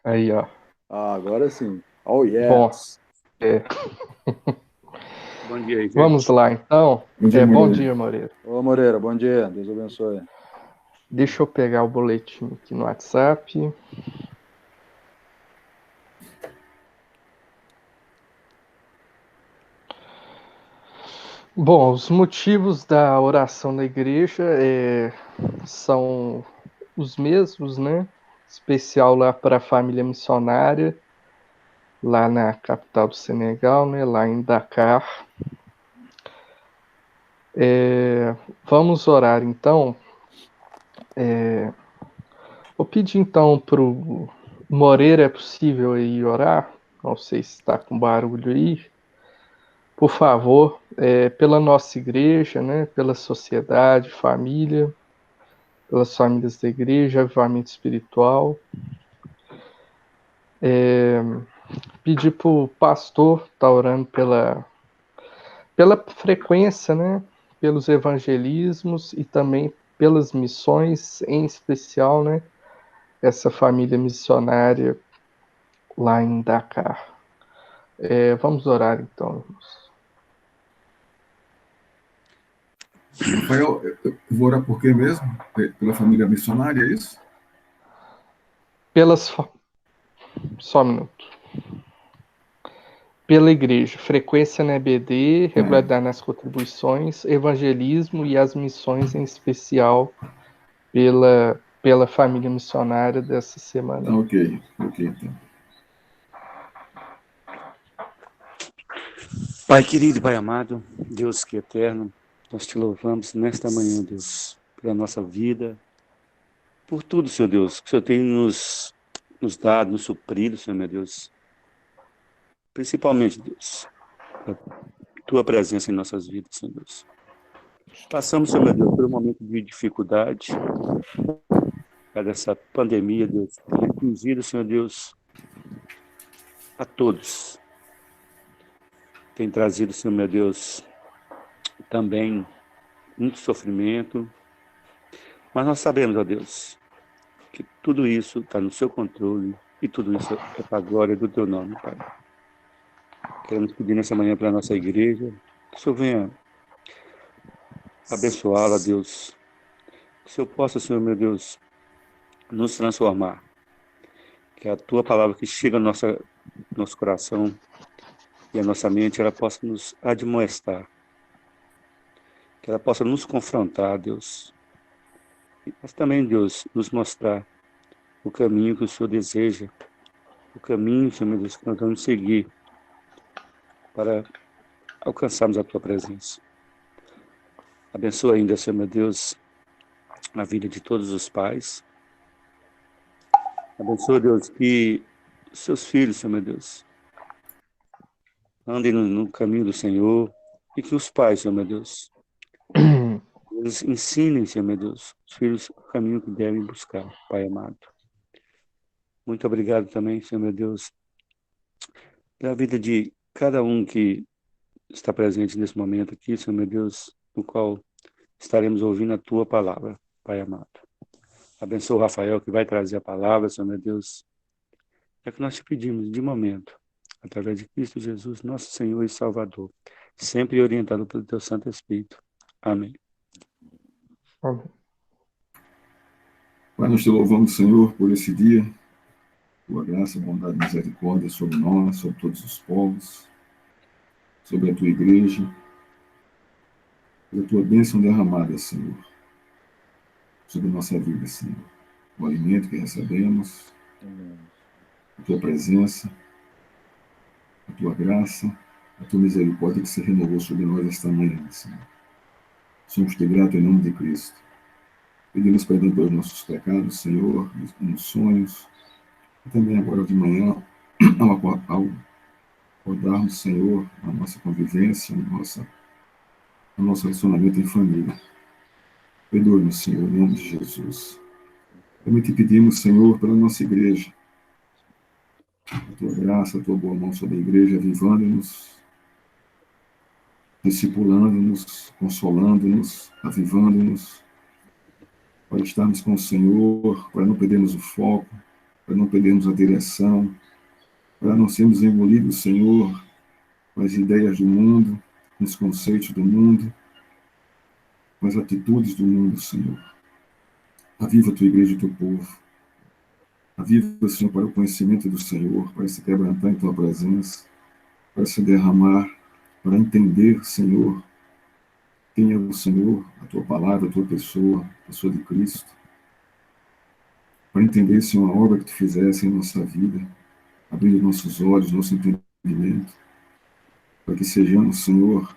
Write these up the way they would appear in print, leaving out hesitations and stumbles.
Aí, ó. Ah, agora sim. Oh, Bom, yes. Bom dia aí, gente. vamos lá, então. Bom dia, Bom Moreira. dia, Moreira. Ô, Moreira, bom dia. Deus abençoe. Deixa eu pegar o boletim aqui no WhatsApp. Bom, os motivos da oração da igreja são os mesmos, né? Especial lá para a família missionária, lá na capital do Senegal, né? Lá em Dakar. Vamos orar, então. Vou pedir, então, para o Moreira, é possível aí orar? Não sei se está com barulho aí. Por favor, pela nossa igreja, né? Pela sociedade, família, pelas famílias da igreja, avivamento espiritual. Pedir para o pastor estar orando pela frequência, né? Pelos evangelismos e também pelas missões, em especial, né? Essa família missionária lá em Dakar. Vamos orar então, irmãos. Rafael, eu vou orar por quê mesmo? Pela família missionária, é isso? Só um minuto. Pela igreja, frequência na EBD, regularidade nas contribuições, evangelismo e as missões, em especial pela família missionária dessa semana. Ok, então. Pai querido, Pai amado, Deus que é eterno, nós te louvamos nesta manhã, Deus, pela nossa vida, por tudo, Senhor Deus, que o Senhor tem nos dado, nos suprido, Senhor meu Deus. Principalmente, Deus, a tua presença em nossas vidas, Senhor Deus. Passamos, Senhor meu Deus, por um momento de dificuldade, por essa pandemia, Deus, que tem atingido, Senhor Deus, a todos. Tem trazido, Senhor meu Deus, também muito sofrimento, mas nós sabemos, ó Deus, que tudo isso está no seu controle e tudo isso é para a glória do teu nome, Pai. Queremos pedir nessa manhã para a nossa igreja, que o Senhor venha abençoá-la, Deus, que o Senhor possa, Senhor meu Deus, nos transformar, que a tua palavra que chega no nosso coração e a nossa mente, ela possa nos admoestar, que ela possa nos confrontar, Deus, mas também, Deus, nos mostrar o caminho que o Senhor deseja, o caminho, Senhor meu Deus, que nós vamos seguir para alcançarmos a tua presença. Abençoa ainda, Senhor meu Deus, a vida de todos os pais. Abençoa, Deus, que os seus filhos, Senhor meu Deus, andem no caminho do Senhor e que os pais, Senhor meu Deus, eles ensinem, Senhor meu Deus, os filhos o caminho que devem buscar, Pai amado. Muito obrigado também, Senhor meu Deus, pela vida de cada um que está presente nesse momento aqui, Senhor meu Deus, no qual estaremos ouvindo a tua palavra, Pai amado. Abençoa o Rafael que vai trazer a palavra, Senhor meu Deus. É que nós te pedimos de momento, através de Cristo Jesus, nosso Senhor e Salvador, sempre orientado pelo teu Santo Espírito. Amém. Amém. Pai, nós te louvamos, Senhor, por esse dia, tua graça, bondade e misericórdia sobre nós, sobre todos os povos, sobre a tua igreja, pela tua bênção derramada, Senhor, sobre a nossa vida, Senhor. O alimento que recebemos, a tua presença, a tua graça, a tua misericórdia que se renovou sobre nós esta manhã, Senhor. Somos te gratos em nome de Cristo. Pedimos perdão pelos nossos pecados, Senhor, nos sonhos, e também agora de manhã, ao acordarmos, Senhor, a nossa convivência, o nosso relacionamento em família. Perdoe-nos, Senhor, em nome de Jesus. Também te pedimos, Senhor, pela nossa igreja, a tua graça, a tua boa mão sobre a igreja, avivando-nos, discipulando-nos, consolando-nos, avivando-nos, para estarmos com o Senhor, para não perdermos o foco, para não perdermos a direção, para não sermos engolidos, Senhor, com as ideias do mundo, com os conceitos do mundo, com as atitudes do mundo, Senhor. Aviva a tua igreja e o teu povo. Aviva, Senhor, para o conhecimento do Senhor, para se quebrantar em tua presença, para se derramar, para entender, Senhor, quem é o Senhor, a tua palavra, a tua pessoa, a pessoa de Cristo. Para entender, Senhor, a obra que tu fizesse em nossa vida, abrindo nossos olhos, nosso entendimento, para que sejamos, Senhor,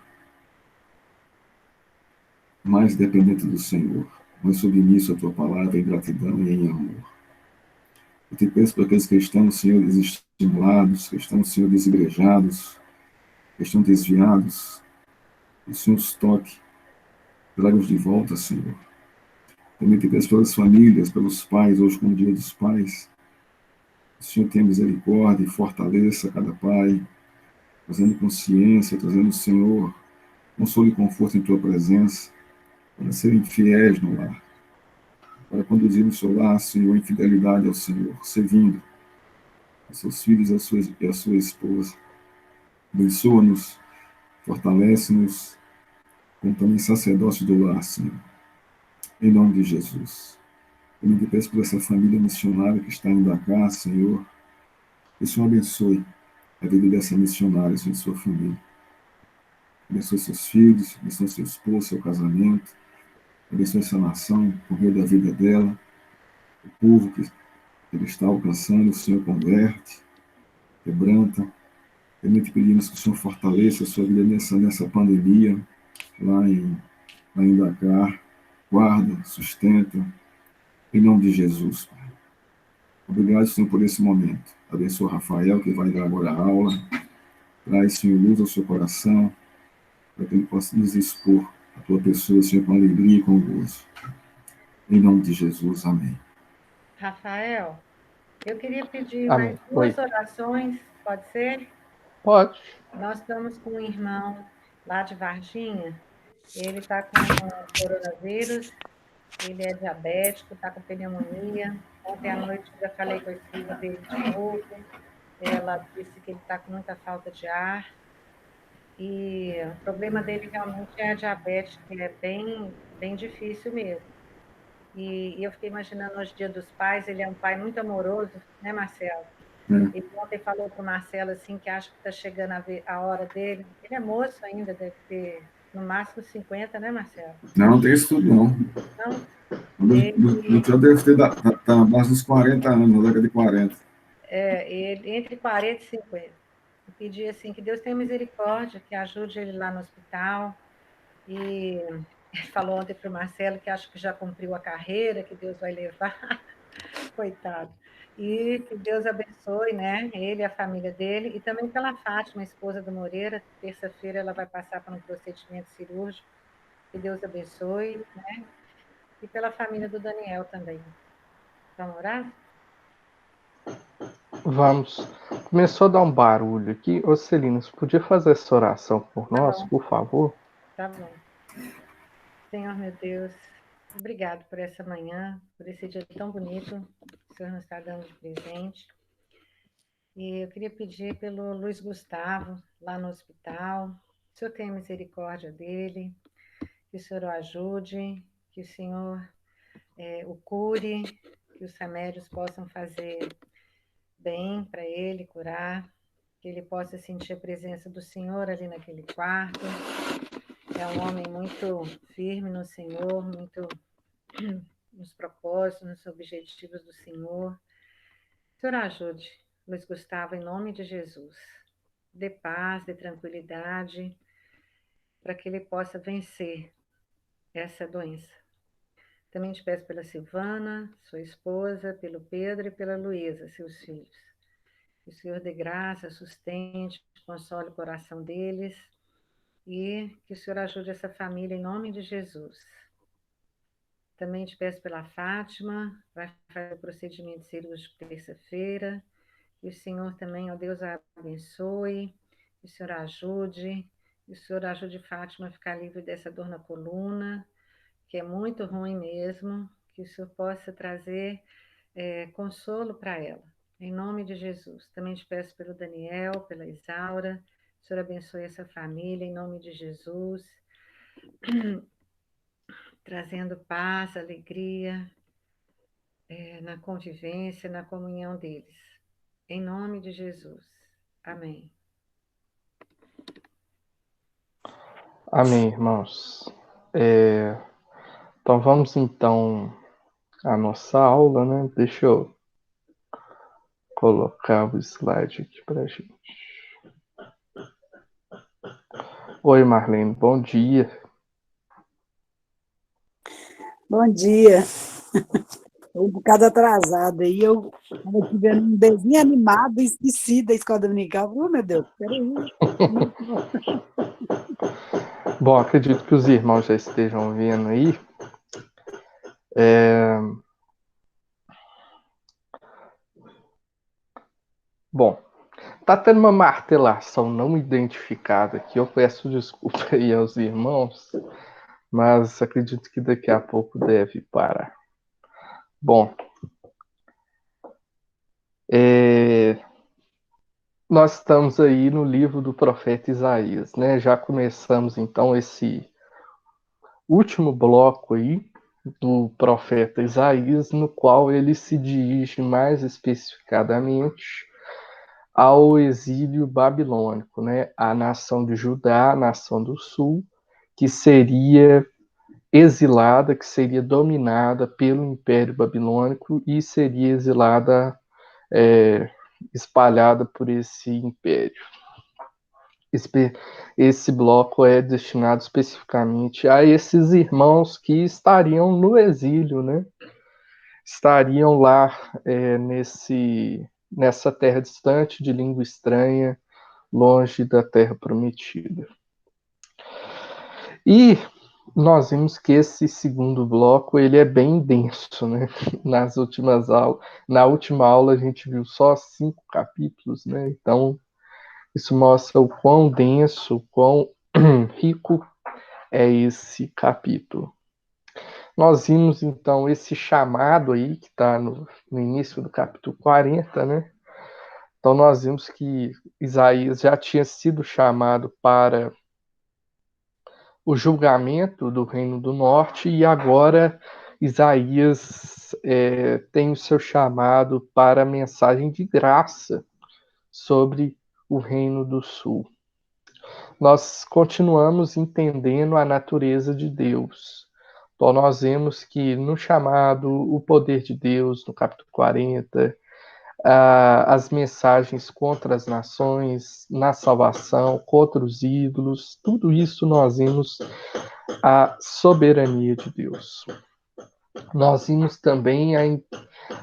mais dependentes do Senhor, mais submissos à tua palavra, em gratidão e em amor. Eu te peço para aqueles que estão, Senhor, desestimulados, que estão, Senhor, desigrejados, que estão desviados, que o Senhor os toque, traga-os de volta, Senhor. Também te peço pelas famílias, pelos pais, hoje como dia dos pais, que o Senhor tenha misericórdia e fortaleça cada pai, trazendo consciência, trazendo, Senhor, consolo e conforto em tua presença, para serem fiéis no lar, para conduzir no seu lar, Senhor, em fidelidade ao Senhor, servindo a seus filhos e a sua esposa. Abençoa-nos, fortalece-nos, como também sacerdócio do lar, Senhor. Em nome de Jesus. Eu me peço por essa família missionária que está em Dakar, Senhor. Que o Senhor abençoe a vida dessa missionária, Senhor, e sua família. Abençoe seus filhos, abençoe seu esposo, seu casamento. Abençoe essa nação, por meio da vida dela, o povo que ele está alcançando, o Senhor converte, quebranta. Também te pedimos que o Senhor fortaleça a sua vida nessa pandemia, lá em Dakar. Guarda, sustenta, em nome de Jesus, Pai. Obrigado, Senhor, por esse momento. Abençoa o Rafael, que vai dar agora a aula. Traz, Senhor, luz ao seu coração, para que ele possa nos expor a tua pessoa, Senhor, com alegria e com gozo. Em nome de Jesus, amém. Rafael, eu queria pedir Amém. mais duas Oi. orações, pode ser? Pode. Nós estamos com um irmão lá de Varginha, ele está com coronavírus, ele é diabético, está com pneumonia. Ontem à noite eu já falei com a esposa dele de novo, ela disse que ele está com muita falta de ar, e o problema dele realmente é a diabetes, que é bem difícil mesmo. E eu fiquei imaginando hoje, Dia dos Pais, ele é um pai muito amoroso, né, Marcelo? Ele ontem falou para o Marcelo assim, que acha que está chegando a hora dele. Ele é moço ainda, deve ter no máximo 50, né, Marcelo? Não tem isso tudo, não. Não, No já deve ter tá na base dos 40 anos, na década de 40. ele entre 40 e 50. Eu pedi assim, que Deus tenha misericórdia, que ajude ele lá no hospital. E ele falou ontem para o Marcelo que acho que já cumpriu a carreira, que Deus vai levar. Coitado. E que Deus abençoe, né, ele e a família dele, e também pela Fátima, a esposa do Moreira. Terça-feira ela vai passar por um procedimento cirúrgico. Que Deus abençoe, né? E pela família do Daniel também. Vamos orar? Vamos. Começou a dar um barulho aqui. Ô, Celina, você podia fazer essa oração por Tá nós, bom, por favor? tá bom. Senhor, meu Deus, obrigado por essa manhã, por esse dia tão bonito que o Senhor nos está dando de presente. E eu queria pedir pelo Luiz Gustavo, lá no hospital. O Senhor tenha misericórdia dele, que o Senhor o ajude, que o Senhor o cure, que os remédios possam fazer bem para ele, curar, que ele possa sentir a presença do Senhor ali naquele quarto. É um homem muito firme no Senhor, muito nos propósitos, nos objetivos do Senhor. O Senhor ajude Luiz Gustavo, em nome de Jesus. Dê paz, dê tranquilidade, para que ele possa vencer essa doença. Também te peço pela Silvana, sua esposa, pelo Pedro e pela Luísa, seus filhos. Que o Senhor dê graça, sustente, console o coração deles e que o Senhor ajude essa família em nome de Jesus. Também te peço pela Fátima, vai fazer o procedimento cirúrgico terça-feira. Que o Senhor também, ó Deus, a abençoe, que o Senhor ajude, que o Senhor ajude Fátima a ficar livre dessa dor na coluna, que é muito ruim mesmo, que o Senhor possa trazer consolo para ela, em nome de Jesus. Também te peço pelo Daniel, pela Isaura, o Senhor abençoe essa família, em nome de Jesus, trazendo paz, alegria, na convivência, na comunhão deles, em nome de Jesus. Amém. Amém, irmãos. Então vamos então à nossa aula, né? Deixa eu colocar o slide aqui para gente. Oi, Marlene, bom dia. Bom dia. Estou um bocado atrasada aí. Eu estava aqui vendo um desenho animado e esqueci da escola dominical. Oh, meu Deus, peraí. Bom, acredito que os irmãos já estejam vendo aí. Bom, tá tendo uma martelação não identificada aqui. Eu peço desculpa aí aos irmãos, mas acredito que daqui a pouco deve parar. Bom, nós estamos aí no livro do profeta Isaías, né? Já começamos então esse último bloco aí do profeta Isaías, no qual ele se dirige mais especificadamente ao exílio babilônico, né? A nação de Judá, a nação do sul, que seria exilada, que seria dominada pelo Império Babilônico e seria exilada, espalhada por esse império. Esse bloco é destinado especificamente a esses irmãos que estariam no exílio, né? Estariam lá nessa terra distante, de língua estranha, longe da terra prometida. E nós vimos que esse segundo bloco ele é bem denso, né? Na última aula a gente viu só 5 capítulos, né? Então isso mostra o quão denso, o quão rico é esse capítulo. Nós vimos então esse chamado aí que está no início do capítulo 40, né? Então nós vimos que Isaías já tinha sido chamado para o julgamento do Reino do Norte e agora Isaías tem o seu chamado para a mensagem de graça sobre o Reino do Sul. Nós continuamos entendendo a natureza de Deus. Então, nós vemos que no chamado, o poder de Deus, no capítulo 40, as mensagens contra as nações, na salvação, contra os ídolos, tudo isso nós vimos a soberania de Deus. Nós vimos também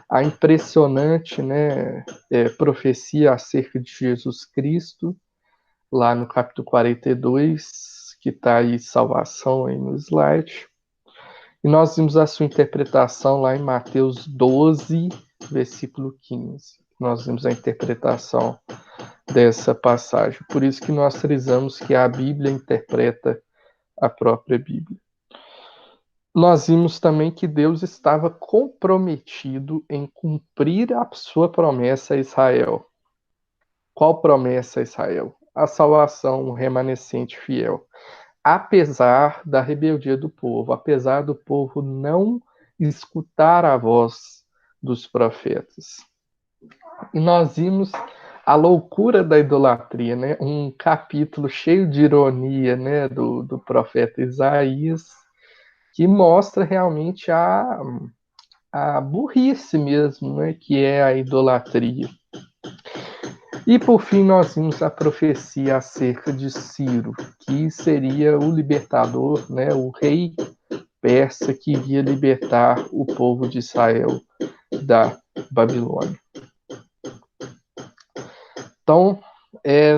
a impressionante, né, profecia acerca de Jesus Cristo, lá no capítulo 42, que está aí salvação aí no slide. E nós vimos a sua interpretação lá em Mateus 12, versículo 15. Nós vimos a interpretação dessa passagem. Por isso que nós frisamos que a Bíblia interpreta a própria Bíblia. Nós vimos também que Deus estava comprometido em cumprir a sua promessa a Israel. Qual promessa a Israel? A salvação, o remanescente fiel. Apesar da rebeldia do povo, apesar do povo não escutar a voz dos profetas. E nós vimos a loucura da idolatria, né? Um capítulo cheio de ironia, né? do profeta Isaías, que mostra realmente a burrice mesmo, né? Que é a idolatria. E por fim nós vimos a profecia acerca de Ciro, que seria o libertador, né, o rei persa que iria libertar o povo de Israel da Babilônia. Então,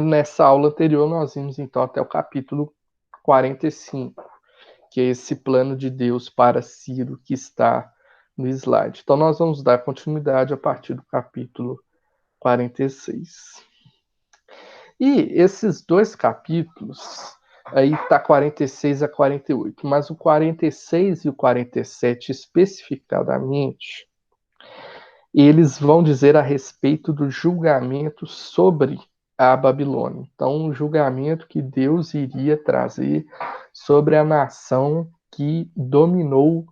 nessa aula anterior nós vimos então até o capítulo 45, que é esse plano de Deus para Ciro que está no slide. Então nós vamos dar continuidade a partir do capítulo 46. E esses 2 capítulos Aí está 46 a 48. Mas o 46 e o 47, especificadamente, eles vão dizer a respeito do julgamento sobre a Babilônia. Então, um julgamento que Deus iria trazer sobre a nação que dominou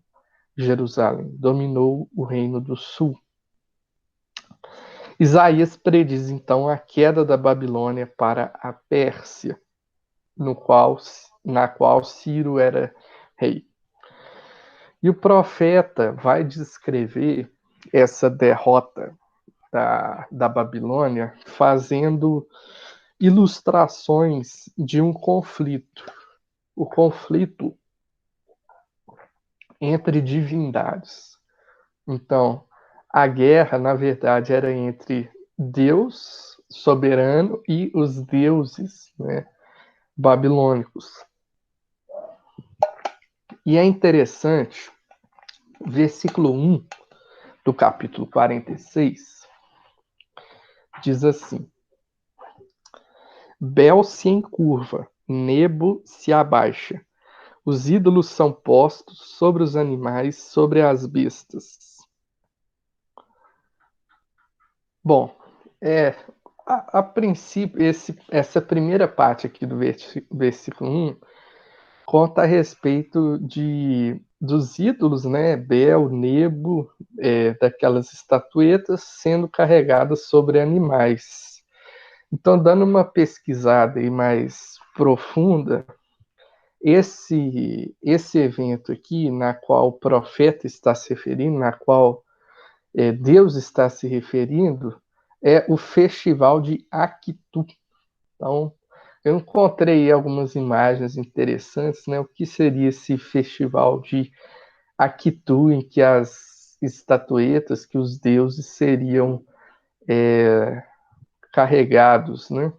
Jerusalém, dominou o Reino do Sul. Isaías prediz, então, a queda da Babilônia para a Pérsia, na qual Ciro era rei. E o profeta vai descrever essa derrota da Babilônia fazendo ilustrações de um conflito. O conflito entre divindades. Então, a guerra, na verdade, era entre Deus soberano e os deuses, né, babilônicos. E é interessante, versículo 1 do capítulo 46 diz assim: Bel se encurva, Nebo se abaixa. Os ídolos são postos sobre os animais, sobre as bestas. Bom, a princípio, essa primeira parte aqui do versículo 1 conta a respeito dos ídolos, né? Bel, Nebo, daquelas estatuetas sendo carregadas sobre animais. Então, dando uma pesquisada aí mais profunda, esse evento aqui, na qual o profeta está se referindo, na qual Deus está se referindo, é o festival de Akitu. Então, eu encontrei algumas imagens interessantes, né? O que seria esse festival de Akitu, em que as estatuetas, que os deuses seriam carregados, né?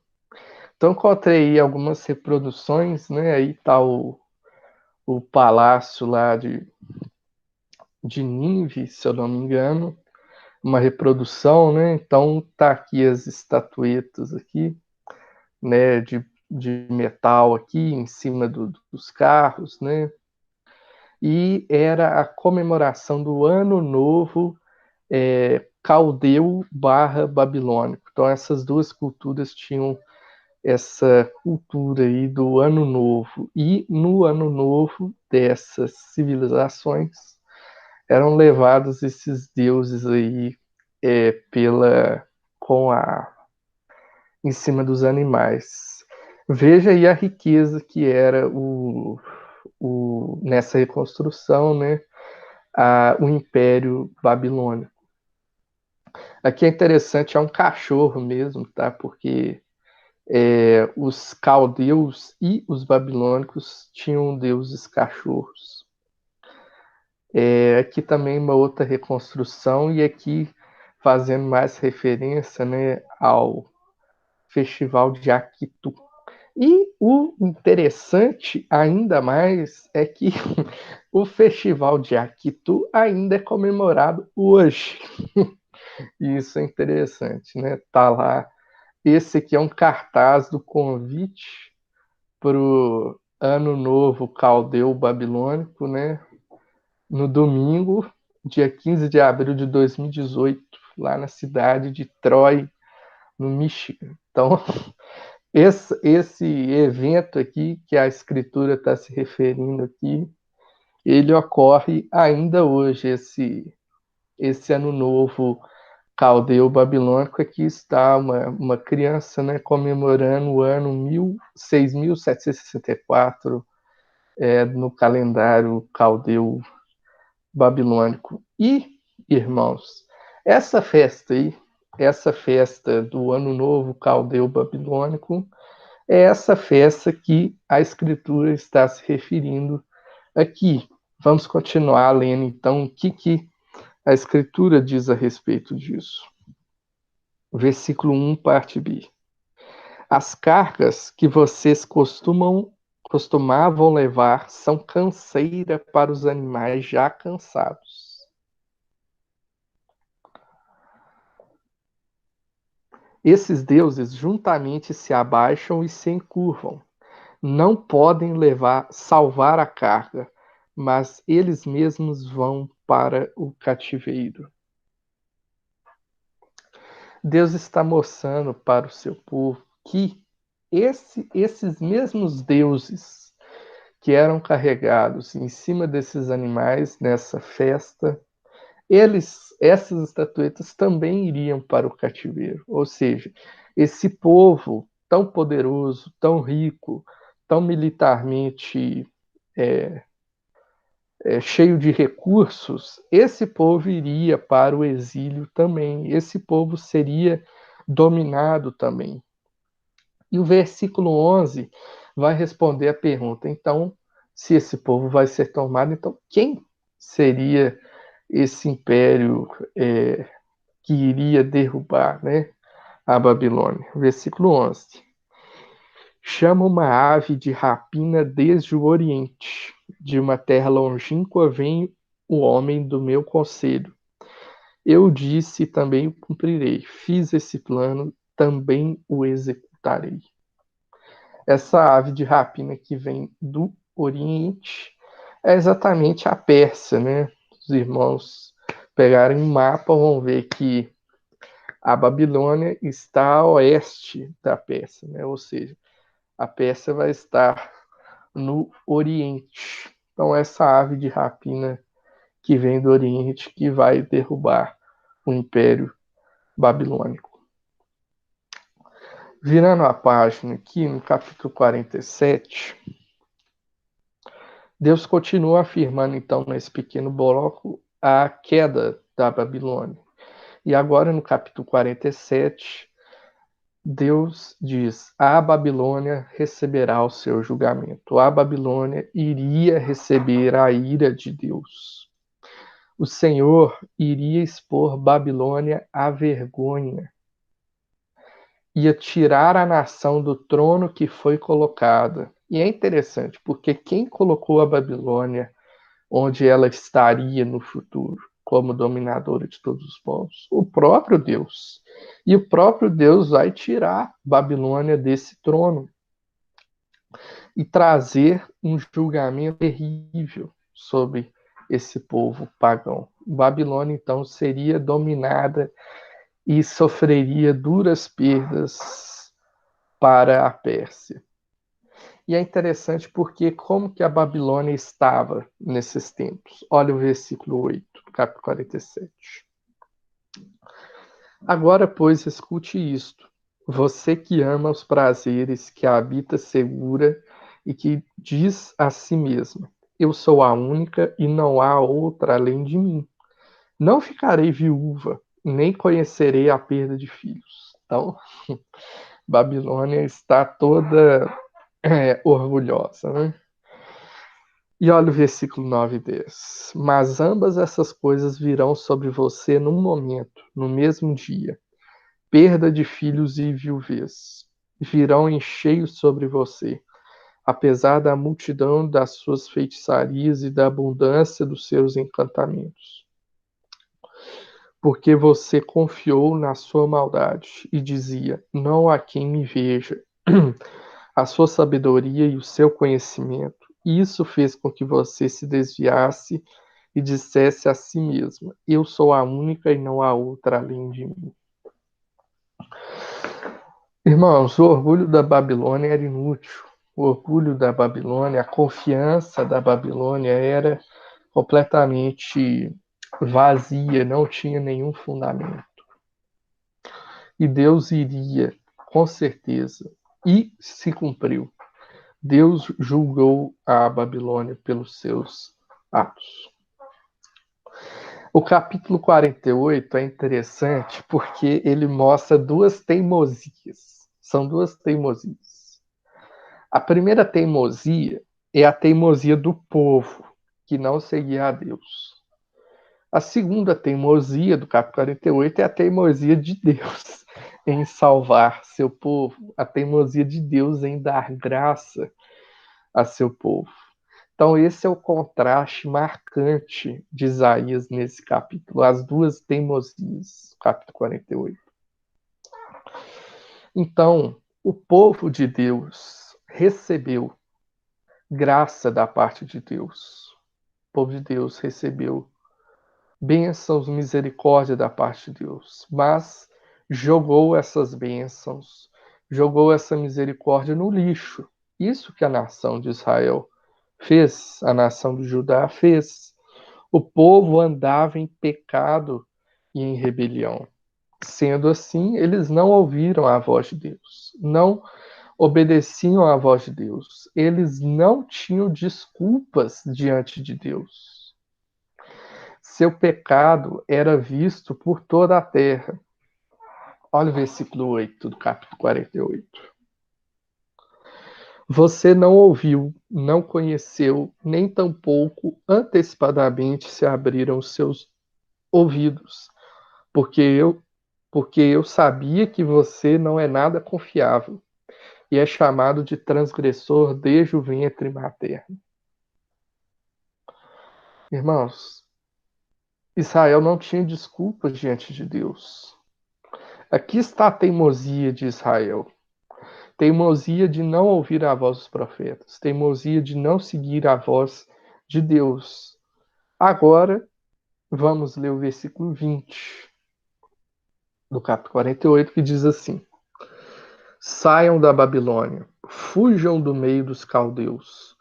Então, encontrei algumas reproduções, né? Aí está o palácio lá de Nínive, se eu não me engano, uma reprodução, né? Então, tá aqui as estatuetas aqui, né? De metal aqui em cima dos carros, né? E era a comemoração do Ano Novo caldeu barra babilônico. Então, essas duas culturas tinham essa cultura aí do Ano Novo. E no Ano Novo dessas civilizações eram levados esses deuses aí pela com a em cima dos animais. Veja aí a riqueza que era nessa reconstrução, né, o Império Babilônico. Aqui é interessante, é um cachorro mesmo, tá? Porque os caldeus e os babilônicos tinham deuses cachorros. Aqui também uma outra reconstrução, e aqui fazendo mais referência, né, ao Festival de Akitu. E o interessante ainda mais é que o Festival de Akitu ainda é comemorado hoje. E isso é interessante, né? Tá lá. Esse aqui é um cartaz do convite para o Ano Novo Caldeu Babilônico, né? No domingo, dia 15 de abril de 2018, lá na cidade de Troy, no Michigan. Então, esse evento aqui, que a escritura está se referindo aqui, ele ocorre ainda hoje, esse ano novo caldeu babilônico. Aqui está uma criança, né, comemorando o ano 6764 no calendário caldeu babilônico. E, irmãos, essa festa aí, essa festa do ano novo caldeu babilônico, é essa festa que a Escritura está se referindo aqui. Vamos continuar lendo, então, o que a Escritura diz a respeito disso. Versículo 1, parte B. As cargas que vocês costumavam levar são canseira para os animais já cansados. Esses deuses juntamente se abaixam e se encurvam. não podem salvar a carga, mas eles mesmos vão para o cativeiro. Deus está mostrando para o seu povo que esses mesmos deuses que eram carregados em cima desses animais nessa festa, essas estatuetas também iriam para o cativeiro. Ou seja, esse povo tão poderoso, tão rico, tão militarmente cheio de recursos, esse povo iria para o exílio também. Esse povo seria dominado também. E o versículo 11 vai responder a pergunta, então, se esse povo vai ser tomado, então quem seria esse império que iria derrubar, né, a Babilônia? Versículo 11. Chama uma ave de rapina desde o Oriente, de uma terra longínqua vem o homem do meu conselho. Eu disse, também o cumprirei. Fiz esse plano, também o executarei. Essa ave de rapina que vem do Oriente é exatamente a Pérsia, né? Os irmãos pegarem um mapa vão ver que a Babilônia está a oeste da Pérsia, né? Ou seja, a Pérsia vai estar no Oriente. Então, essa ave de rapina que vem do Oriente que vai derrubar o Império Babilônico. Virando a página aqui, no capítulo 47, Deus continua afirmando, então, nesse pequeno bloco, a queda da Babilônia. E agora, no capítulo 47, Deus diz: a Babilônia receberá o seu julgamento. A Babilônia iria receber a ira de Deus. O Senhor iria expor Babilônia à vergonha. Ia tirar a nação do trono que foi colocada. E é interessante, porque quem colocou a Babilônia onde ela estaria no futuro, como dominadora de todos os povos? O próprio Deus. E o próprio Deus vai tirar Babilônia desse trono e trazer um julgamento terrível sobre esse povo pagão. Babilônia, então, seria dominada e sofreria duras perdas para a Pérsia. E é interessante porque como que a Babilônia estava nesses tempos? Olha o versículo 8, capítulo 47. Agora, pois, escute isto. Você que ama os prazeres, que habita segura e que diz a si mesma: eu sou a única e não há outra além de mim. Não ficarei viúva, nem conhecerei a perda de filhos. Então, Babilônia está toda orgulhosa, né? E olha o versículo 9 e 10. Mas ambas essas coisas virão sobre você num momento, no mesmo dia. Perda de filhos e viuvez virão em cheio sobre você, apesar da multidão das suas feitiçarias e da abundância dos seus encantamentos. Porque você confiou na sua maldade e dizia: não há quem me veja. A sua sabedoria e o seu conhecimento. Isso fez com que você se desviasse e dissesse a si mesma: eu sou a única e não há outra além de mim. Irmãos, o orgulho da Babilônia era inútil. O orgulho da Babilônia, a confiança da Babilônia era completamente vazia, não tinha nenhum fundamento. E Deus iria, com certeza, e se cumpriu. Deus julgou a Babilônia pelos seus atos. O capítulo 48 é interessante porque ele mostra duas teimosias. São duas teimosias. A primeira teimosia é a teimosia do povo, que não seguia a Deus. A segunda teimosia do capítulo 48 é a teimosia de Deus em salvar seu povo, a teimosia de Deus em dar graça a seu povo. Então, esse é o contraste marcante de Isaías nesse capítulo, as duas teimosias, capítulo 48. Então, o povo de Deus recebeu graça da parte de Deus. O povo de Deus recebeu bênçãos, misericórdia da parte de Deus, mas jogou essas bênçãos, jogou essa misericórdia no lixo. Isso que a nação de Israel fez, a nação de Judá fez. O povo andava em pecado e em rebelião. Sendo assim, eles não ouviram a voz de Deus, não obedeciam à voz de Deus. Eles não tinham desculpas diante de Deus. Seu pecado era visto por toda a terra. Olha o versículo 8 do capítulo 48. Você não ouviu, não conheceu, nem tampouco antecipadamente se abriram os seus ouvidos, porque eu sabia que você não é nada confiável e é chamado de transgressor desde o ventre materno. Irmãos, Israel não tinha desculpas diante de Deus. Aqui está a teimosia de Israel. Teimosia de não ouvir a voz dos profetas. Teimosia de não seguir a voz de Deus. Agora, vamos ler o versículo 20 do capítulo 48, que diz assim: Saiam da Babilônia, fujam do meio dos caldeus.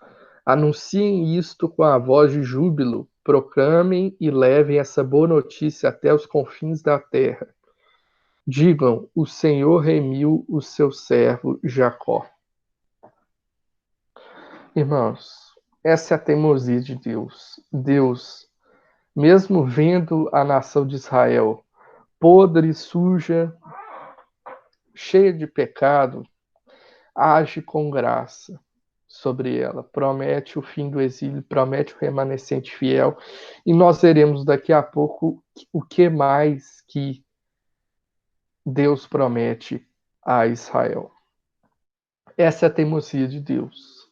Anunciem isto com a voz de júbilo, proclamem e levem essa boa notícia até os confins da terra. Digam: o Senhor remiu o seu servo Jacó. Irmãos, essa é a teimosia de Deus. Deus, mesmo vendo a nação de Israel podre, suja, cheia de pecado, age com graça sobre ela, promete o fim do exílio, promete o remanescente fiel, e nós veremos daqui a pouco o que mais que Deus promete a Israel. Essa é a teimosia de Deus.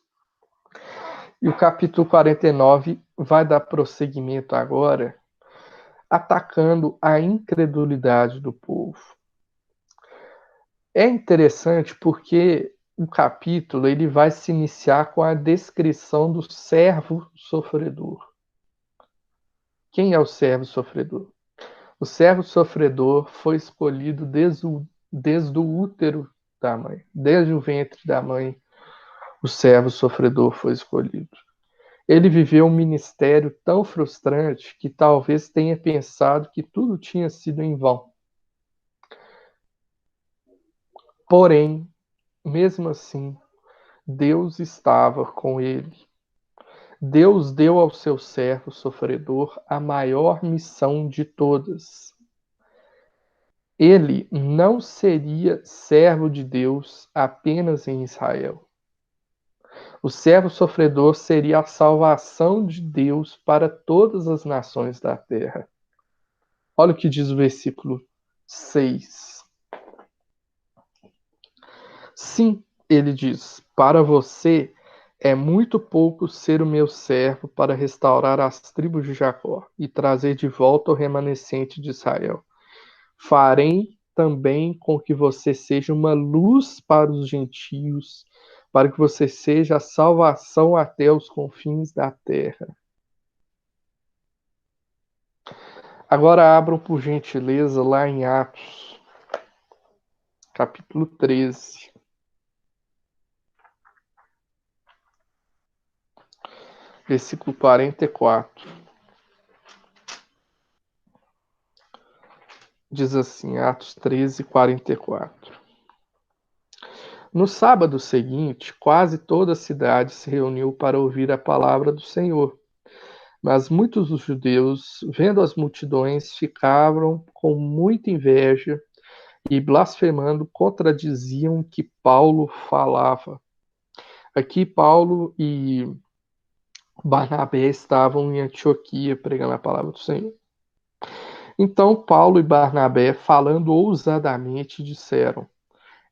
E o capítulo 49 vai dar prosseguimento agora, atacando a incredulidade do povo. É interessante porque o capítulo ele vai se iniciar com a descrição do servo sofredor. Quem é o servo sofredor? O servo sofredor foi escolhido desde o útero da mãe, desde o ventre da mãe. O servo sofredor foi escolhido. Ele viveu um ministério tão frustrante que talvez tenha pensado que tudo tinha sido em vão. Porém, mesmo assim, Deus estava com ele. Deus deu ao seu servo sofredor a maior missão de todas. Ele não seria servo de Deus apenas em Israel. O servo sofredor seria a salvação de Deus para todas as nações da terra. Olha o que diz o versículo 6. Sim, ele diz, para você é muito pouco ser o meu servo para restaurar as tribos de Jacó e trazer de volta o remanescente de Israel. Farei também com que você seja uma luz para os gentios, para que você seja a salvação até os confins da terra. Agora abram por gentileza lá em Atos, capítulo 13. Versículo 44. Diz assim, Atos 13, 44. No sábado seguinte, quase toda a cidade se reuniu para ouvir a palavra do Senhor. Mas muitos dos judeus, vendo as multidões, ficavam com muita inveja e, blasfemando, contradiziam o que Paulo falava. Aqui, Paulo e Barnabé estavam em Antioquia pregando a palavra do Senhor. Então, Paulo e Barnabé, falando ousadamente, disseram: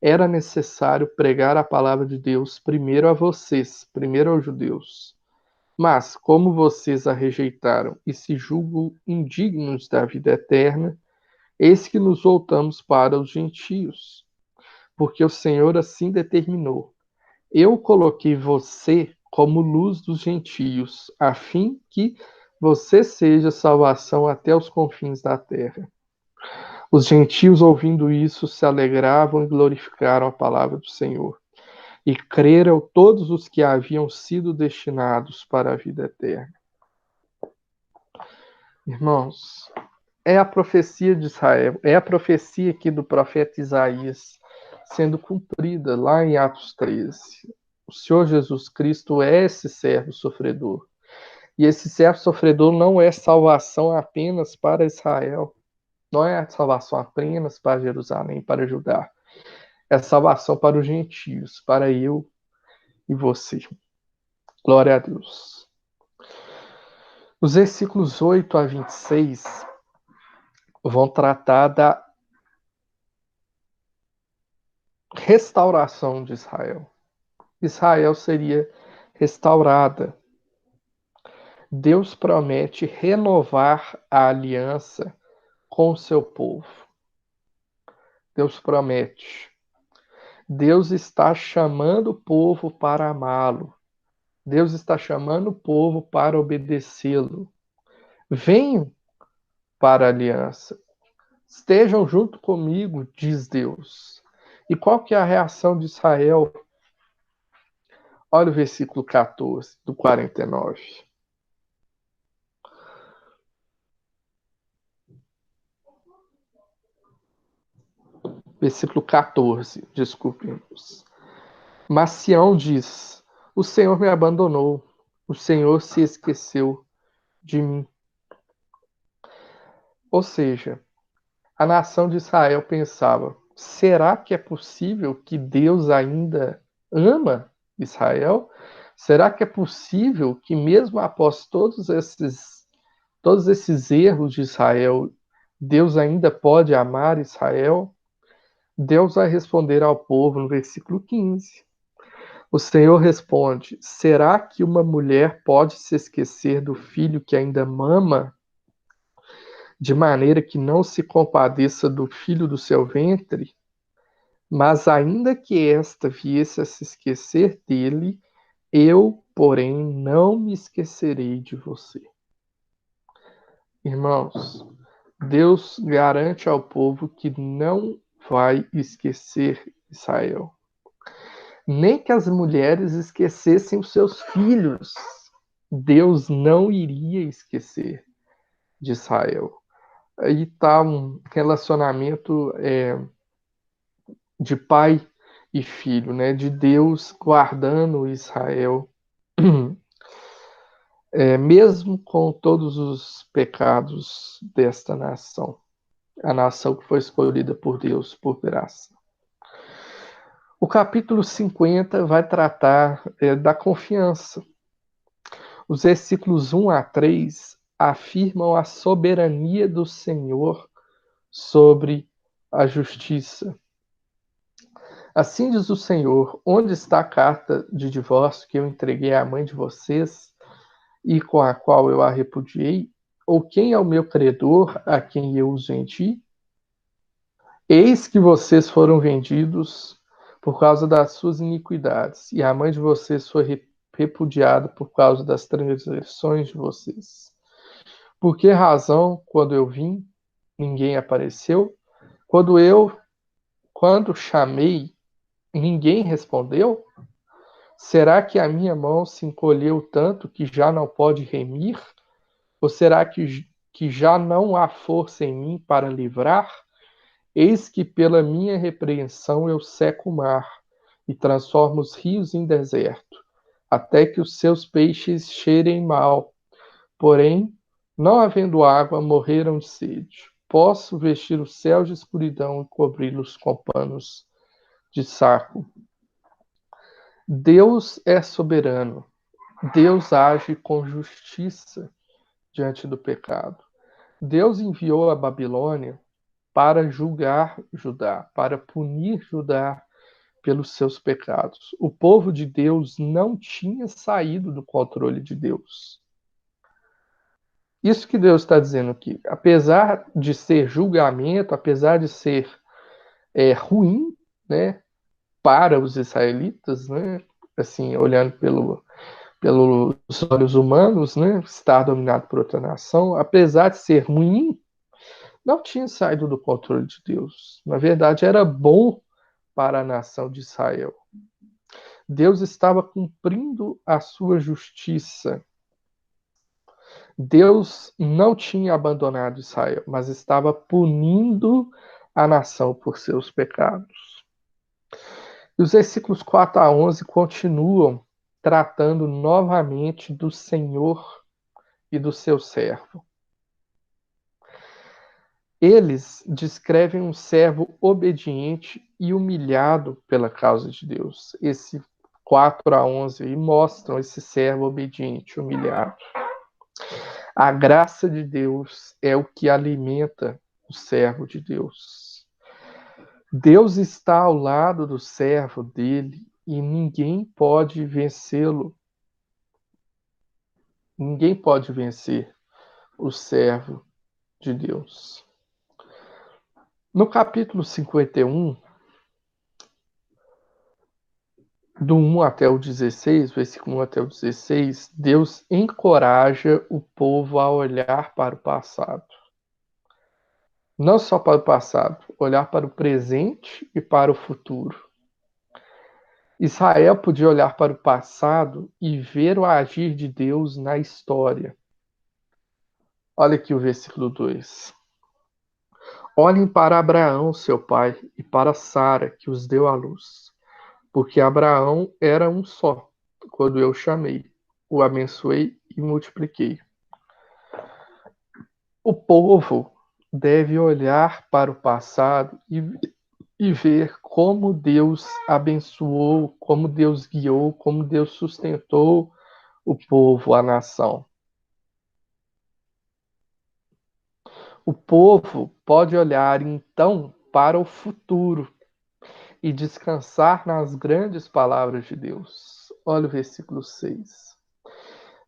era necessário pregar a palavra de Deus primeiro a vocês, primeiro aos judeus. Mas, como vocês a rejeitaram e se julgam indignos da vida eterna, eis que nos voltamos para os gentios, porque o Senhor assim determinou. Eu coloquei você como luz dos gentios, a fim que você seja salvação até os confins da terra. Os gentios, ouvindo isso, se alegravam e glorificaram a palavra do Senhor. E creram todos os que haviam sido destinados para a vida eterna. Irmãos, é a profecia de Israel, é a profecia aqui do profeta Isaías sendo cumprida lá em Atos 13. O Senhor Jesus Cristo é esse servo sofredor. E esse servo sofredor não é salvação apenas para Israel, não é salvação apenas para Jerusalém, para Judá. É salvação para os gentios, para eu e você. Glória a Deus. Os versículos 8 a 26 vão tratar da restauração de Israel. Israel seria restaurada. Deus promete renovar a aliança com o seu povo. Deus promete. Deus está chamando o povo para amá-lo. Deus está chamando o povo para obedecê-lo. Venham para a aliança. Estejam junto comigo, diz Deus. E qual que é a reação de Israel? Olha o versículo 14 do 49. Versículo 14, desculpe-nos. Mas Sião diz: o Senhor me abandonou, o Senhor se esqueceu de mim. Ou seja, a nação de Israel pensava: será que é possível que Deus ainda ama Israel? Será que é possível que, mesmo após todos esses erros de Israel, Deus ainda pode amar Israel? Deus vai responder ao povo no versículo 15. O Senhor responde: será que uma mulher pode se esquecer do filho que ainda mama, de maneira que não se compadeça do filho do seu ventre? Mas ainda que esta viesse a se esquecer dele, eu, porém, não me esquecerei de você. Irmãos, Deus garante ao povo que não vai esquecer Israel. Nem que as mulheres esquecessem os seus filhos, Deus não iria esquecer de Israel. Aí está um relacionamento de pai e filho, né? De Deus guardando Israel, mesmo com todos os pecados desta nação, a nação que foi escolhida por Deus por graça. O capítulo 50 vai tratar da confiança. Os versículos 1 a 3 afirmam a soberania do Senhor sobre a justiça. Assim diz o Senhor: onde está a carta de divórcio que eu entreguei à mãe de vocês e com a qual eu a repudiei? Ou quem é o meu credor a quem eu os vendi? Eis que vocês foram vendidos por causa das suas iniquidades, e a mãe de vocês foi repudiada por causa das transgressões de vocês. Por que razão, quando eu vim, ninguém apareceu? Quando chamei, ninguém respondeu? Será que a minha mão se encolheu tanto que já não pode remir? Ou será que já não há força em mim para livrar? Eis que pela minha repreensão eu seco o mar e transformo os rios em deserto, até que os seus peixes cheirem mal. Porém, não havendo água, morreram de sede. Posso vestir o céu de escuridão e cobri-los com panos de saco. Deus é soberano. Deus age com justiça diante do pecado. Deus enviou a Babilônia para julgar Judá, para punir Judá pelos seus pecados. O povo de Deus não tinha saído do controle de Deus. Isso que Deus está dizendo aqui, apesar de ser julgamento, apesar de ser ruim, né, para os israelitas, né, assim, olhando pelos olhos humanos, né, estar dominado por outra nação, apesar de ser ruim, não tinha saído do controle de Deus. Na verdade, era bom para a nação de Israel. Deus estava cumprindo a sua justiça. Deus não tinha abandonado Israel, mas estava punindo a nação por seus pecados. E os versículos 4 a 11 continuam tratando novamente do Senhor e do seu servo. Eles descrevem um servo obediente e humilhado pela causa de Deus. Esse 4 a 11 aí mostram esse servo obediente e humilhado. A graça de Deus é o que alimenta o servo de Deus. Deus está ao lado do servo dele e ninguém pode vencê-lo. Ninguém pode vencer o servo de Deus. No capítulo 51, do 1 até o 16, versículo 1 até o 16, Deus encoraja o povo a olhar para o passado. Não só para o passado, olhar para o presente e para o futuro. Israel podia olhar para o passado e ver o agir de Deus na história. Olha aqui o versículo 2. Olhem para Abraão, seu pai, e para Sara, que os deu à luz. Porque Abraão era um só, quando eu chamei, o abençoei e multipliquei. O povo deve olhar para o passado e ver como Deus abençoou, como Deus guiou, como Deus sustentou o povo, a nação. O povo pode olhar então para o futuro e descansar nas grandes palavras de Deus. Olha o versículo 6.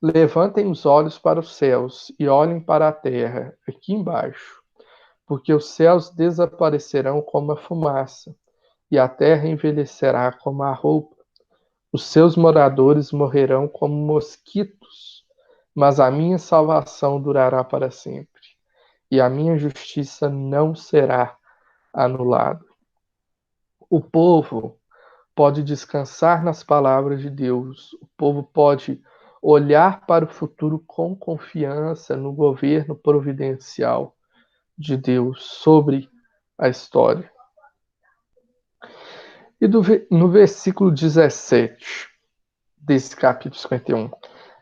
Levantem os olhos para os céus e olhem para a terra, aqui embaixo, porque os céus desaparecerão como a fumaça, e a terra envelhecerá como a roupa. Os seus moradores morrerão como mosquitos, mas a minha salvação durará para sempre, e a minha justiça não será anulada. O povo pode descansar nas palavras de Deus, o povo pode olhar para o futuro com confiança no governo providencial de Deus sobre a história. E no versículo 17 desse capítulo 51,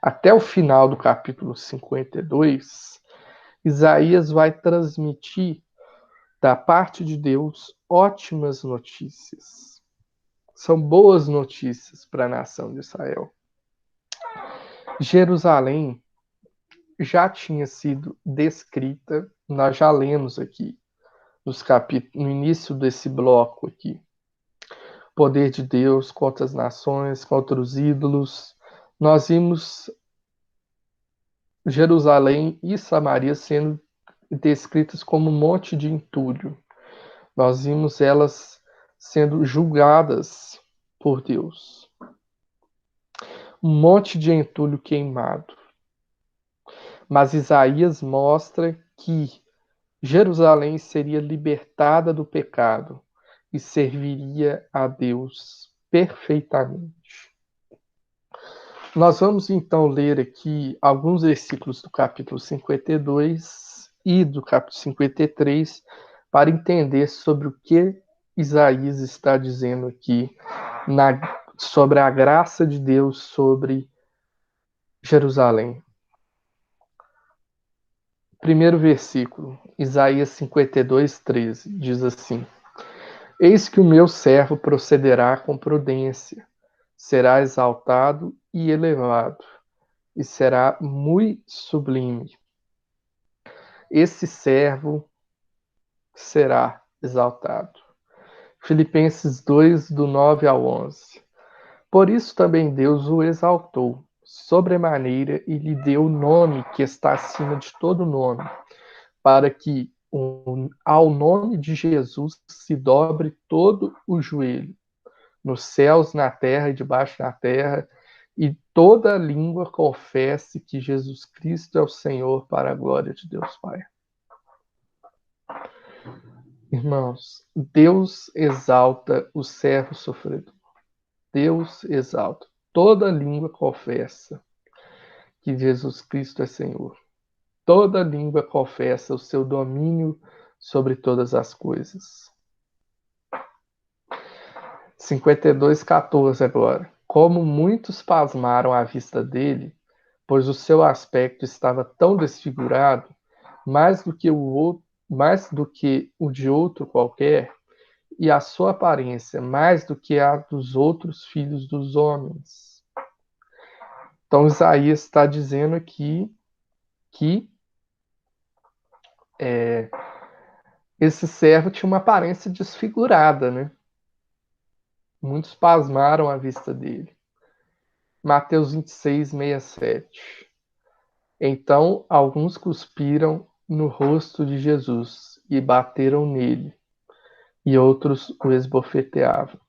até o final do capítulo 52, Isaías vai transmitir da parte de Deus ótimas notícias. São boas notícias para a nação de Israel. Jerusalém já tinha sido descrita, nós já lemos aqui, no início desse bloco aqui. Poder de Deus contra as nações, contra os ídolos. Nós vimos Jerusalém e Samaria sendo descritas como um monte de entulho. Nós vimos elas sendo julgadas por Deus. Um monte de entulho queimado. Mas Isaías mostra que Jerusalém seria libertada do pecado e serviria a Deus perfeitamente. Nós vamos então ler aqui alguns versículos do capítulo 52 e do capítulo 53 para entender sobre o que Isaías está dizendo aqui sobre a graça de Deus sobre Jerusalém. Primeiro versículo, Isaías 52, 13, diz assim: Eis que o meu servo procederá com prudência, será exaltado e elevado, e será muito sublime. Esse servo será exaltado. Filipenses 2, do 9 ao 11. Por isso também Deus o exaltou sobremaneira e lhe deu o nome que está acima de todo nome, para que ao nome de Jesus se dobre todo o joelho, nos céus, na terra e debaixo da terra, e toda língua confesse que Jesus Cristo é o Senhor, para a glória de Deus Pai. Irmãos, Deus exalta o servo sofredor. Deus exalta. Toda língua confessa que Jesus Cristo é Senhor. Toda língua confessa o seu domínio sobre todas as coisas. 52:14 agora. Como muitos pasmaram à vista dele, pois o seu aspecto estava tão desfigurado, mais do que o de outro qualquer, e a sua aparência mais do que a dos outros filhos dos homens. Então Isaías está dizendo aqui que esse servo tinha uma aparência desfigurada, né? Muitos pasmaram à vista dele. Mateus 26:67. Então alguns cuspiram no rosto de Jesus e bateram nele, e outros o esbofeteavam.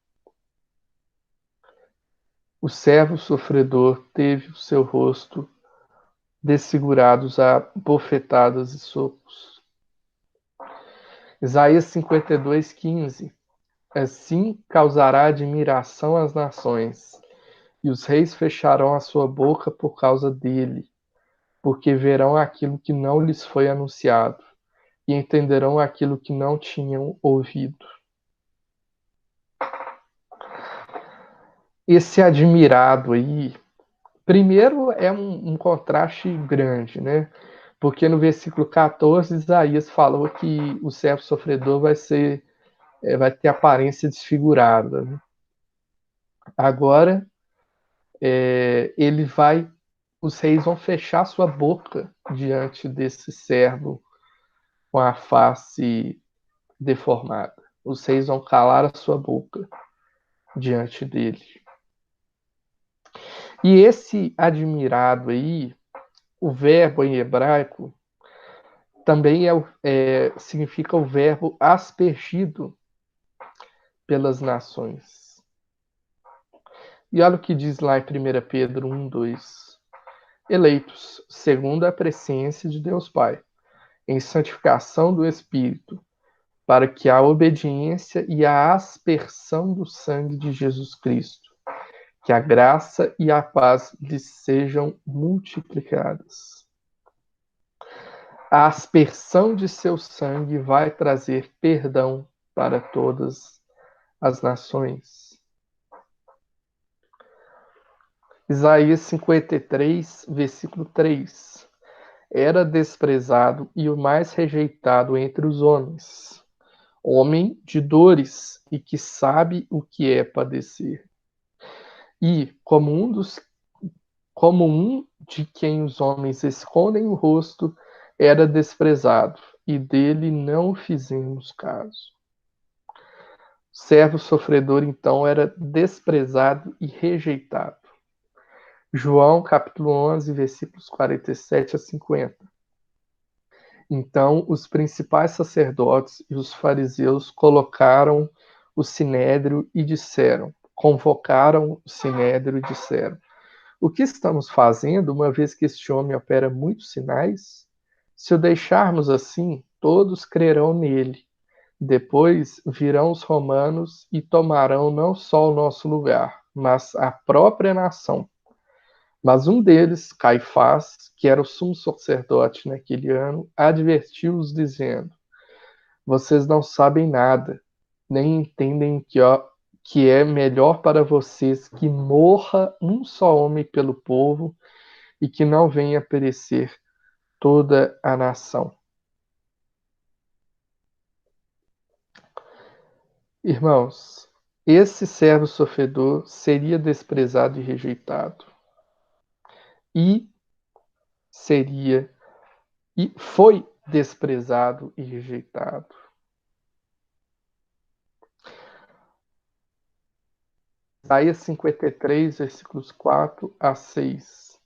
O servo sofredor teve o seu rosto desfigurados a bofetadas e socos. Isaías 52:15. Assim causará admiração às nações, e os reis fecharão a sua boca por causa dele, porque verão aquilo que não lhes foi anunciado, e entenderão aquilo que não tinham ouvido. Esse admirado aí, primeiro é um contraste grande, né? Porque no versículo 14, Isaías falou que o servo sofredor vai ter aparência desfigurada, né? Agora, os reis vão fechar sua boca diante desse servo com a face deformada. Os reis vão calar a sua boca diante dele. E esse admirado aí, o verbo em hebraico, também significa o verbo aspergido pelas nações. E olha o que diz lá em 1 Pedro 1:2. Eleitos, segundo a presciência de Deus Pai, em santificação do Espírito, para que a obediência e a aspersão do sangue de Jesus Cristo, que a graça e a paz lhes sejam multiplicadas. A aspersão de seu sangue vai trazer perdão para todas as nações. Isaías 53, versículo 3. Era desprezado e o mais rejeitado entre os homens, homem de dores e que sabe o que é padecer. E, como um de quem os homens escondem o rosto, era desprezado, e dele não fizemos caso. O servo sofredor, então, era desprezado e rejeitado. João, capítulo 11, versículos 47-50. Então, os principais sacerdotes e os fariseus convocaram o sinédrio e disseram: o que estamos fazendo, uma vez que este homem opera muitos sinais? Se o deixarmos assim, todos crerão nele. Depois virão os romanos e tomarão não só o nosso lugar, mas a própria nação. Mas um deles, Caifás, que era o sumo sacerdote naquele ano, advertiu-os dizendo: vocês não sabem nada, nem entendem que é melhor para vocês que morra um só homem pelo povo e que não venha perecer toda a nação. Irmãos, esse servo sofredor seria desprezado e rejeitado. E foi desprezado e rejeitado. Isaías 53, versículos 4-6.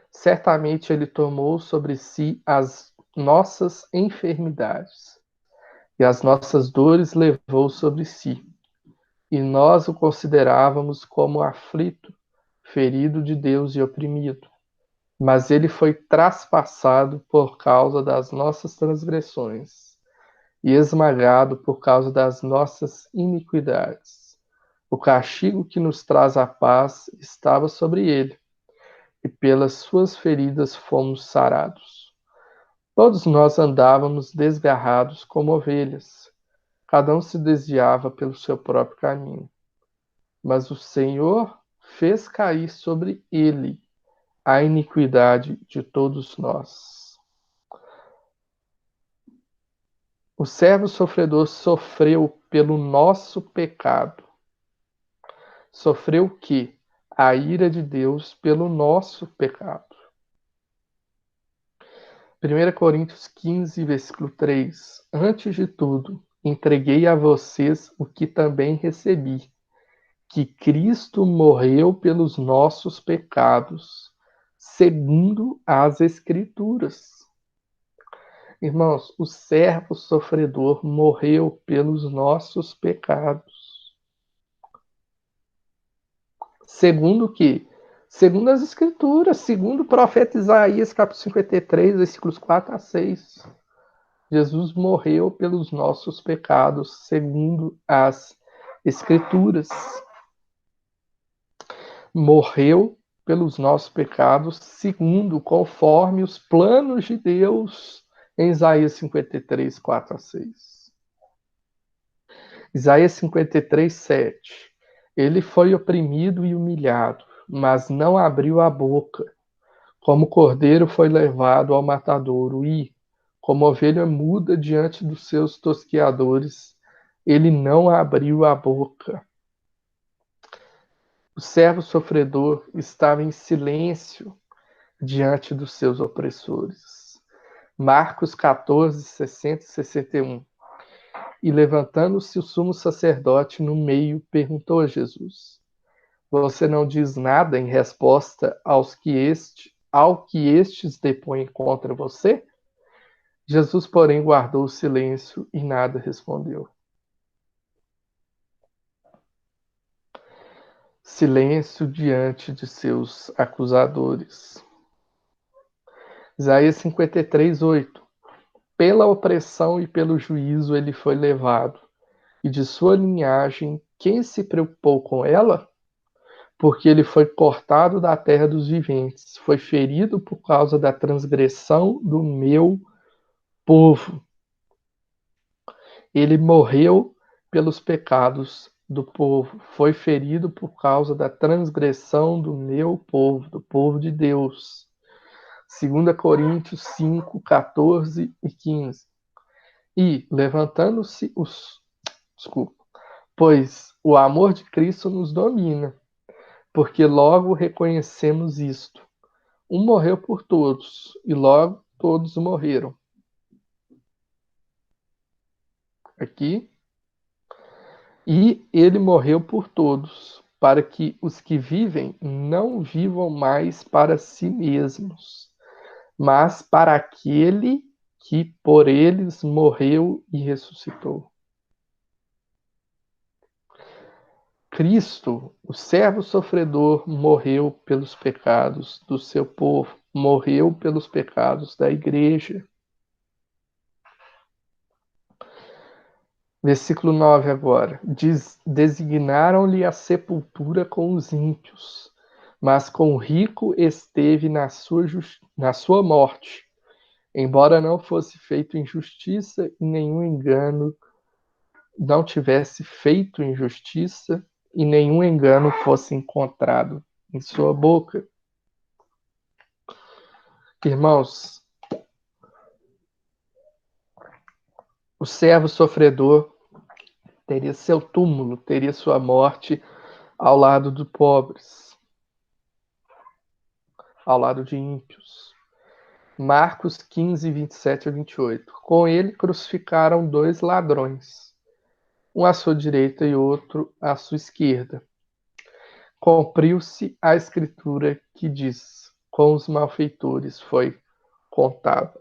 Certamente ele tomou sobre si as nossas enfermidades, e as nossas dores levou sobre si. e nós o considerávamos como aflito, ferido de Deus e oprimido. Mas ele foi traspassado por causa das nossas transgressões e esmagado por causa das nossas iniquidades. O castigo que nos traz a paz estava sobre ele, e pelas suas feridas fomos sarados. Todos nós andávamos desgarrados como ovelhas, cada um se desviava pelo seu próprio caminho. Mas o Senhor fez cair sobre ele a iniquidade de todos nós. O servo sofredor sofreu pelo nosso pecado. Sofreu o quê? A ira de Deus pelo nosso pecado. 1 Coríntios 15, versículo 3. Antes de tudo, entreguei a vocês o que também recebi, que Cristo morreu pelos nossos pecados, segundo as Escrituras. Irmãos, o servo sofredor morreu pelos nossos pecados. Segundo o quê? Segundo as Escrituras, segundo o profeta Isaías, capítulo 53, versículos 4 a 6. Jesus morreu pelos nossos pecados, segundo as Escrituras. Morreu pelos nossos pecados, segundo, conforme os planos de Deus, em Isaías 53, 4 a 6. Isaías 53, 7. Ele foi oprimido e humilhado, mas não abriu a boca. Como cordeiro foi levado ao matadouro e, como ovelha muda diante dos seus tosqueadores, ele não abriu a boca. O servo sofredor estava em silêncio diante dos seus opressores. Marcos 14, 60 e 61. E levantando-se o sumo sacerdote no meio, perguntou a Jesus: Você não diz nada em resposta ao que estes depõem contra você? Jesus, porém, guardou o silêncio e nada respondeu. Silêncio diante de seus acusadores. Isaías 53, 8. Pela opressão e pelo juízo ele foi levado, e de sua linhagem quem se preocupou com ela? Porque ele foi cortado da terra dos viventes, foi ferido por causa da transgressão do meu povo. Ele morreu pelos pecados do povo, foi ferido por causa da transgressão do meu povo, do povo de Deus. 2 Coríntios 5, 14 e 15. E, levantando-se os... Desculpa. Pois o amor de Cristo nos domina, porque logo reconhecemos isto. Um morreu por todos, e logo todos morreram. Aqui. E ele morreu por todos, para que os que vivem não vivam mais para si mesmos, mas para aquele que por eles morreu e ressuscitou. Cristo, o servo sofredor, morreu pelos pecados do seu povo, morreu pelos pecados da igreja. Versículo 9 agora. Designaram-lhe a sepultura com os ímpios, mas com o rico esteve na sua morte, embora não fosse feito injustiça e nenhum engano, não tivesse feito injustiça e nenhum engano fosse encontrado em sua boca. Irmãos, o servo sofredor teria seu túmulo, teria sua morte ao lado dos pobres, ao lado de ímpios. Marcos 15, 27 a 28. Com ele crucificaram 2 ladrões, um à sua direita e outro à sua esquerda. Cumpriu-se a escritura que diz: com os malfeitores foi contado.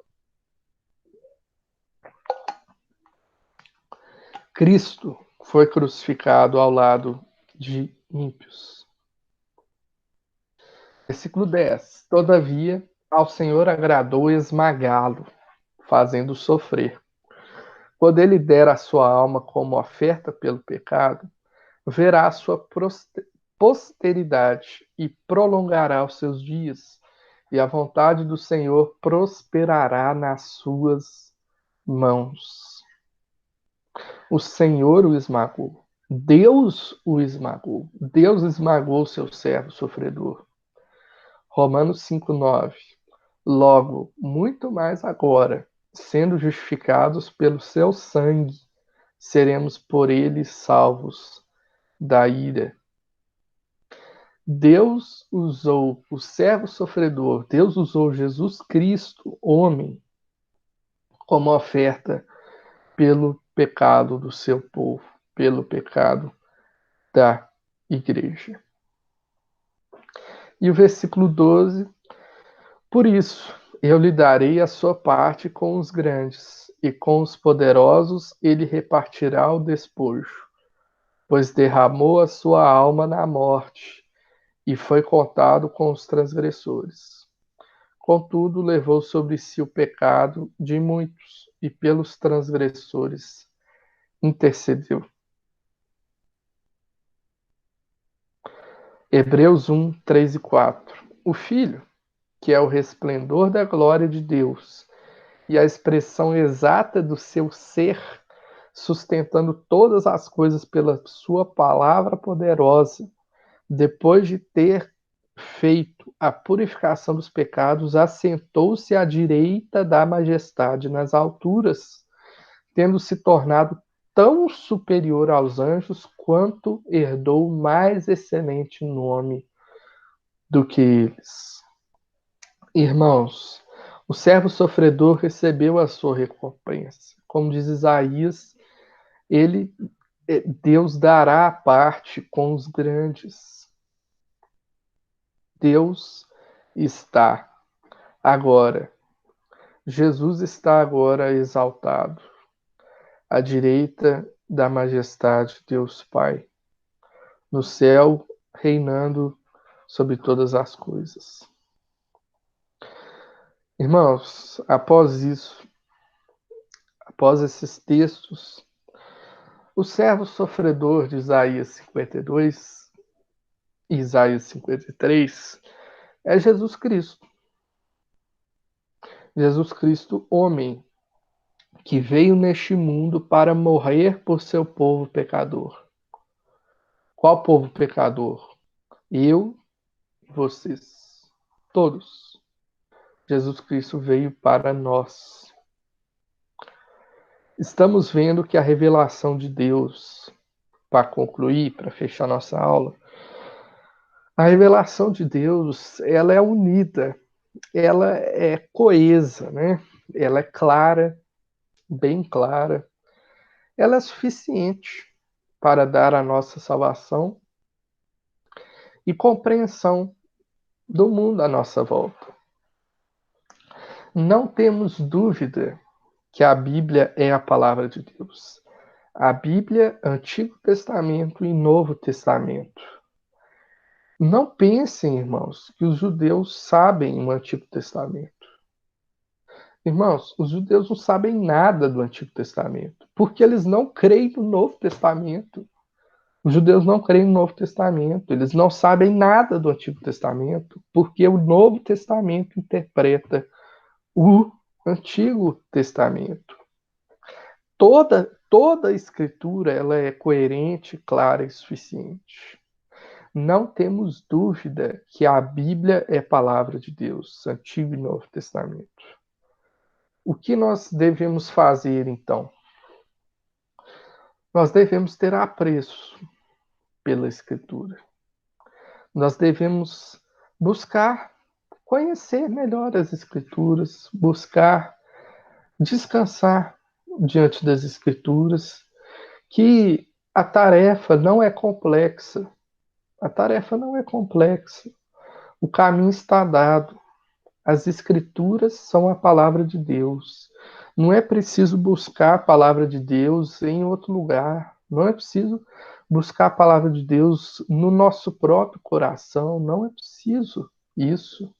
Cristo, foi crucificado ao lado de ímpios. Versículo 10. Todavia, ao Senhor agradou esmagá-lo, fazendo sofrer. Quando ele der a sua alma como oferta pelo pecado, verá a sua posteridade e prolongará os seus dias, e a vontade do Senhor prosperará nas suas mãos. O Senhor o esmagou. Deus o esmagou. Deus esmagou o seu servo sofredor. Romanos 5:9. Logo, muito mais agora, sendo justificados pelo seu sangue, seremos por ele salvos da ira. Deus usou o servo sofredor, Deus usou Jesus Cristo, homem, como oferta pelo pecado do seu povo, pelo pecado da igreja. E o versículo 12: por isso, eu lhe darei a sua parte com os grandes, e com os poderosos ele repartirá o despojo, pois derramou a sua alma na morte, e foi contado com os transgressores. Contudo, levou sobre si o pecado de muitos, e pelos transgressores intercedeu. Hebreus 1, 3 e 4. O Filho, que é o resplendor da glória de Deus e a expressão exata do seu ser, sustentando todas as coisas pela sua palavra poderosa, depois de ter feito a purificação dos pecados, assentou-se à direita da majestade nas alturas, tendo se tornado tão superior aos anjos quanto herdou mais excelente nome do que eles. Irmãos, o servo sofredor recebeu a sua recompensa. Como diz Isaías, Deus dará a parte com os grandes. Deus está agora, Jesus está agora exaltado, à direita da majestade de Deus Pai, no céu, reinando sobre todas as coisas. Irmãos, após isso, após esses textos, o servo sofredor de Isaías 52 e Isaías 53 é Jesus Cristo. Jesus Cristo, homem, que veio neste mundo para morrer por seu povo pecador. Qual povo pecador? Eu e vocês. Todos. Jesus Cristo veio para nós. Estamos vendo que a revelação de Deus, para concluir, para fechar nossa aula, a revelação de Deus, ela é unida, ela é coesa, né? Ela é clara, bem clara. Ela é suficiente para dar a nossa salvação e compreensão do mundo à nossa volta. Não temos dúvida que a Bíblia é a palavra de Deus. A Bíblia, Antigo Testamento e Novo Testamento. Não pensem, irmãos, que os judeus sabem o Antigo Testamento. Irmãos, os judeus não sabem nada do Antigo Testamento, porque eles não creem no Novo Testamento. Os judeus não creem no Novo Testamento, eles não sabem nada do Antigo Testamento, porque o Novo Testamento interpreta o Antigo Testamento. Toda a Escritura ela é coerente, clara e suficiente. Não temos dúvida que a Bíblia é palavra de Deus, Antigo e Novo Testamento. O que nós devemos fazer, então? Nós devemos ter apreço pela Escritura. Nós devemos buscar conhecer melhor as Escrituras, buscar descansar diante das Escrituras, que a tarefa não é complexa. A tarefa não é complexa. O caminho está dado. As Escrituras são a palavra de Deus. Não é preciso buscar a palavra de Deus em outro lugar. Não é preciso buscar a palavra de Deus no nosso próprio coração. Não é preciso isso.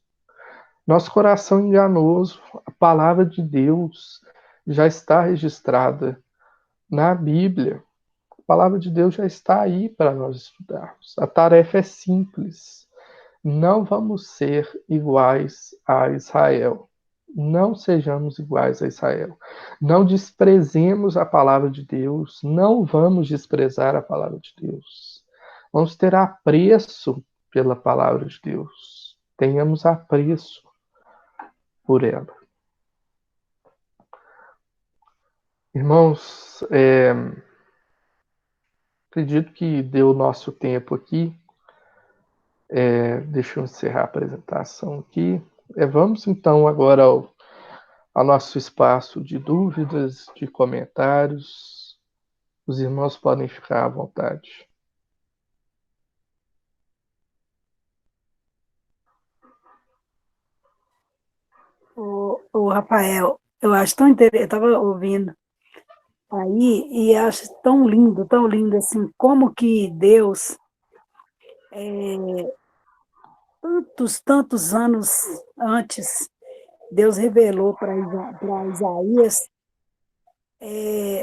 Nosso coração enganoso, a palavra de Deus já está registrada na Bíblia. A palavra de Deus já está aí para nós estudarmos. A tarefa é simples. Não vamos ser iguais a Israel. Não sejamos iguais a Israel. Não desprezemos a palavra de Deus. Não vamos desprezar a palavra de Deus. Vamos ter apreço pela palavra de Deus. Tenhamos apreço por ela. Irmãos, acredito que deu o nosso tempo aqui. Deixa eu encerrar a apresentação aqui. Vamos então agora ao nosso espaço de dúvidas, de comentários. Os irmãos podem ficar à vontade. O Rafael, eu acho tão interessante, eu estava ouvindo aí e acho tão lindo assim, como que Deus, tantos anos antes, Deus revelou para Isaías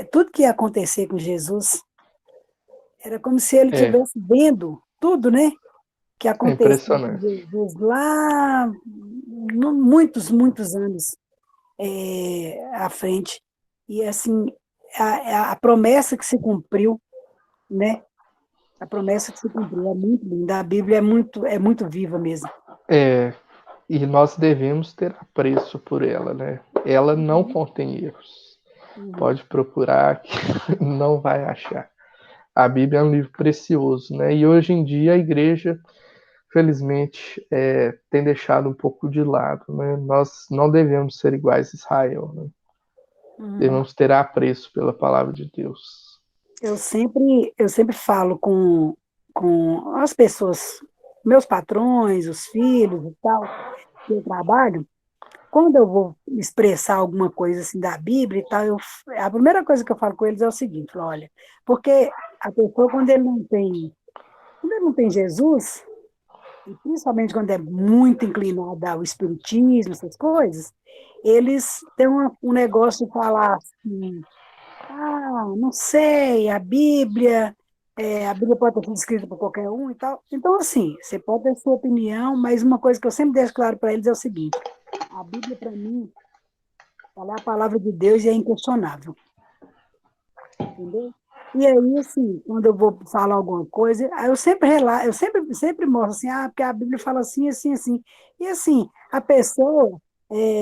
tudo que ia acontecer com Jesus. Era como se ele estivesse vendo tudo, né? Que aconteceu com Impressionante. Jesus lá, muitos anos à frente. E, assim, a promessa que se cumpriu, né? A promessa que se cumpriu é muito linda. A Bíblia é muito viva mesmo. E nós devemos ter apreço por ela, né? Ela não contém erros. Pode procurar que não vai achar. A Bíblia é um livro precioso, né? E hoje em dia a igreja, felizmente, tem deixado um pouco de lado, né? Nós não devemos ser iguais a Israel, né? Devemos ter apreço pela palavra de Deus. Eu sempre falo com as pessoas, meus patrões, os filhos e tal, que eu trabalho, quando eu vou expressar alguma coisa assim da Bíblia e tal, a primeira coisa que eu falo com eles é o seguinte, olha, porque a pessoa, quando ele não tem Jesus, e principalmente quando é muito inclinado ao espiritismo, essas coisas, eles têm um negócio de falar assim, não sei, a Bíblia pode ter sido escrita por qualquer um e tal. Então, assim, você pode ter sua opinião, mas uma coisa que eu sempre deixo claro para eles é o seguinte, a Bíblia, para mim, ela é a palavra de Deus e é inquestionável. Entendeu? E aí, assim, quando eu vou falar alguma coisa, aí eu sempre mostro assim, porque a Bíblia fala assim, assim, assim. E assim, a pessoa,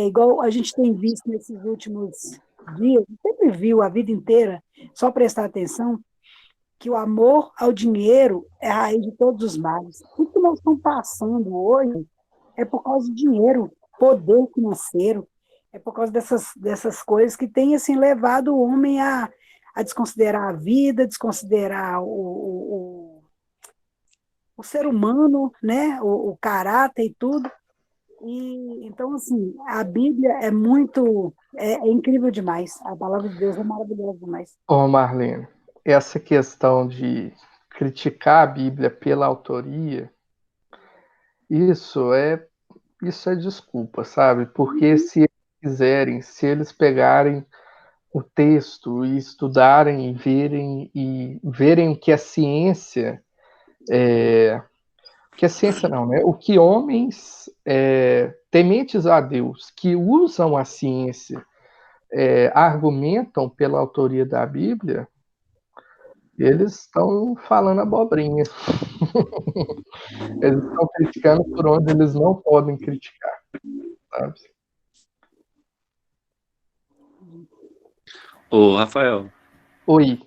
igual a gente tem visto nesses últimos dias, sempre viu a vida inteira, só prestar atenção, que o amor ao dinheiro é a raiz de todos os males. Tudo que nós estamos passando hoje é por causa de dinheiro, poder financeiro, é por causa dessas coisas que têm assim, levado o homem a desconsiderar a vida, desconsiderar o ser humano, né? O caráter e tudo. E, então, assim, a Bíblia é incrível demais. A palavra de Deus é maravilhosa demais. Marlene, essa questão de criticar a Bíblia pela autoria, isso é desculpa, sabe? Porque se eles quiserem, se eles pegarem o texto e estudarem e verem o que a ciência que a ciência não, né? O que homens tementes a Deus que usam a ciência argumentam pela autoria da Bíblia, eles estão falando abobrinha. Eles estão criticando por onde eles não podem criticar, sabe? Ô, Rafael, Oi.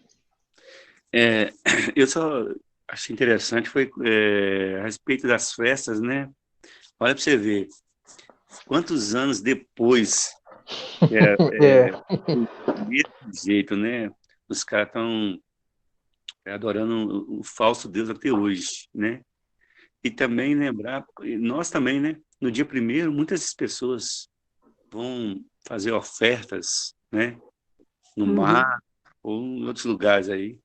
eu só achei interessante foi a respeito das festas, né? Olha para você ver, quantos anos depois desse jeito, né? Os caras estão adorando o falso Deus até hoje, né? E também lembrar, nós também, né? No dia primeiro, muitas pessoas vão fazer ofertas, né? No mar ou em outros lugares aí.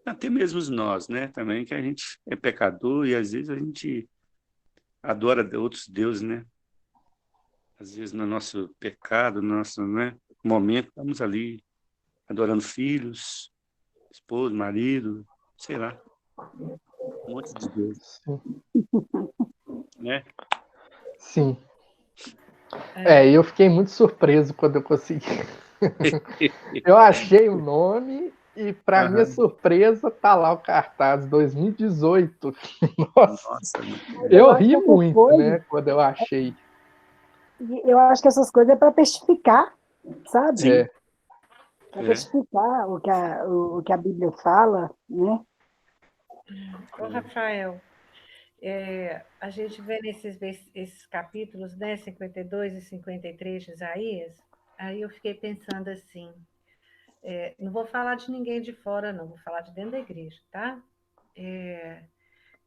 Até mesmo nós, né? Também que a gente é pecador e às vezes a gente adora outros deuses, né? Às vezes no nosso pecado, no nosso, né, momento, estamos ali adorando filhos, esposo, marido, sei lá, um monte de Deus, Sim. né? Sim. E eu fiquei muito surpreso quando eu consegui. Eu achei o nome e, para minha surpresa, tá lá o cartaz 2018. Nossa, Nossa, eu acho que ri essas muito, coisas, né, quando eu achei. eu acho que essas coisas é para testificar, sabe? sim, Para é. testificar o que a Bíblia fala, né? Ô, Rafael, a gente vê esses capítulos, né, 52 e 53 de Isaías, aí eu fiquei pensando assim, não vou falar de ninguém de fora, não, vou falar de dentro da igreja, tá?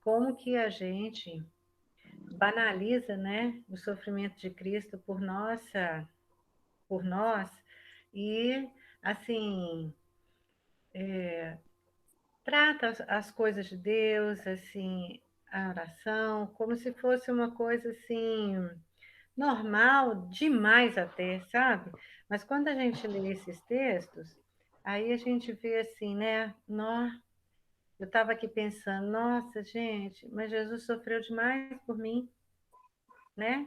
Como que a gente banaliza, né, o sofrimento de Cristo por nós, e, assim, trata as coisas de Deus, assim, a oração, como se fosse uma coisa, assim, normal, demais até, sabe? Mas quando a gente lê esses textos, aí a gente vê assim, né? Eu estava aqui pensando, nossa, gente, mas Jesus sofreu demais por mim, né?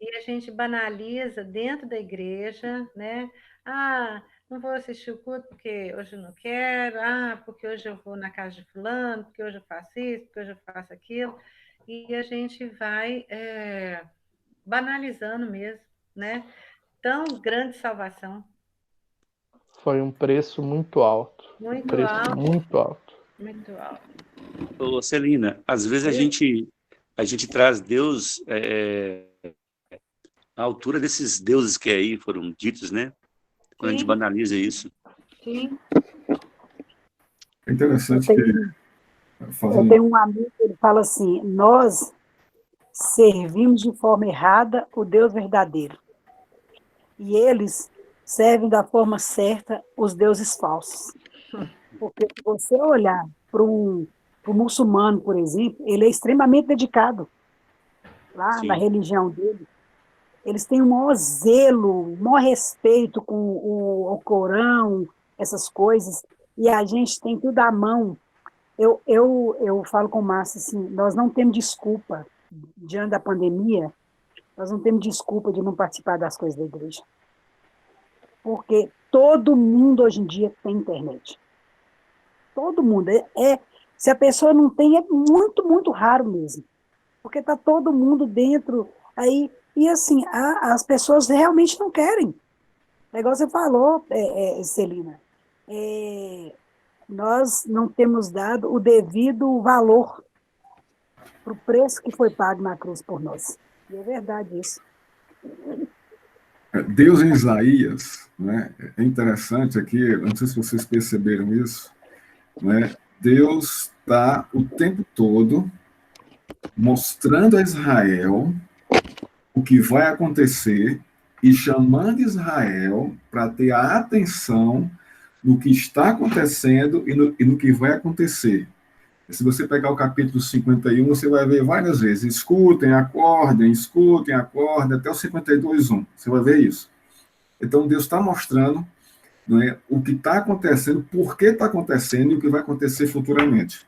E a gente banaliza dentro da igreja, né? Ah, não vou assistir o culto porque hoje eu não quero, porque hoje eu vou na casa de fulano, porque hoje eu faço isso, porque hoje eu faço aquilo. E a gente vai banalizando mesmo, né? Tão grande salvação. Foi um preço muito alto. Muito Preço alto, muito alto. muito alto. Ô, Celina, às vezes a gente traz Deus à altura desses deuses que aí foram ditos, né? Quando a gente Sim, banaliza isso. sim. É Eu interessante que, tenho, eu fazendo tenho um amigo que ele fala assim, nós servimos de forma errada o Deus verdadeiro. E eles servem da forma certa os deuses falsos. Porque se você olhar para um muçulmano, por exemplo, ele é extremamente dedicado lá na Sim, religião dele. Eles têm um maior zelo, um maior respeito com o Corão, essas coisas, e a gente tem tudo à mão. Eu falo com o Márcio assim, nós não temos desculpa, diante da pandemia, nós não temos desculpa de não participar das coisas da igreja. Porque todo mundo hoje em dia tem internet. Todo mundo. Se a pessoa não tem, é muito, muito raro mesmo. Porque está todo mundo dentro. Aí, e assim, as pessoas realmente não querem. É igual você falou, Celina. Nós não temos dado o devido valor para o preço que foi pago na cruz por nós. E é verdade isso. Deus em Isaías, né, é interessante aqui, não sei se vocês perceberam isso, né, Deus está o tempo todo mostrando a Israel o que vai acontecer e chamando Israel para ter a atenção no que está acontecendo e no que vai acontecer. Se você pegar o capítulo 51, você vai ver várias vezes, escutem, acordem, até o 52:1, você vai ver isso. Então, Deus está mostrando, né, o que está acontecendo, por que está acontecendo e o que vai acontecer futuramente.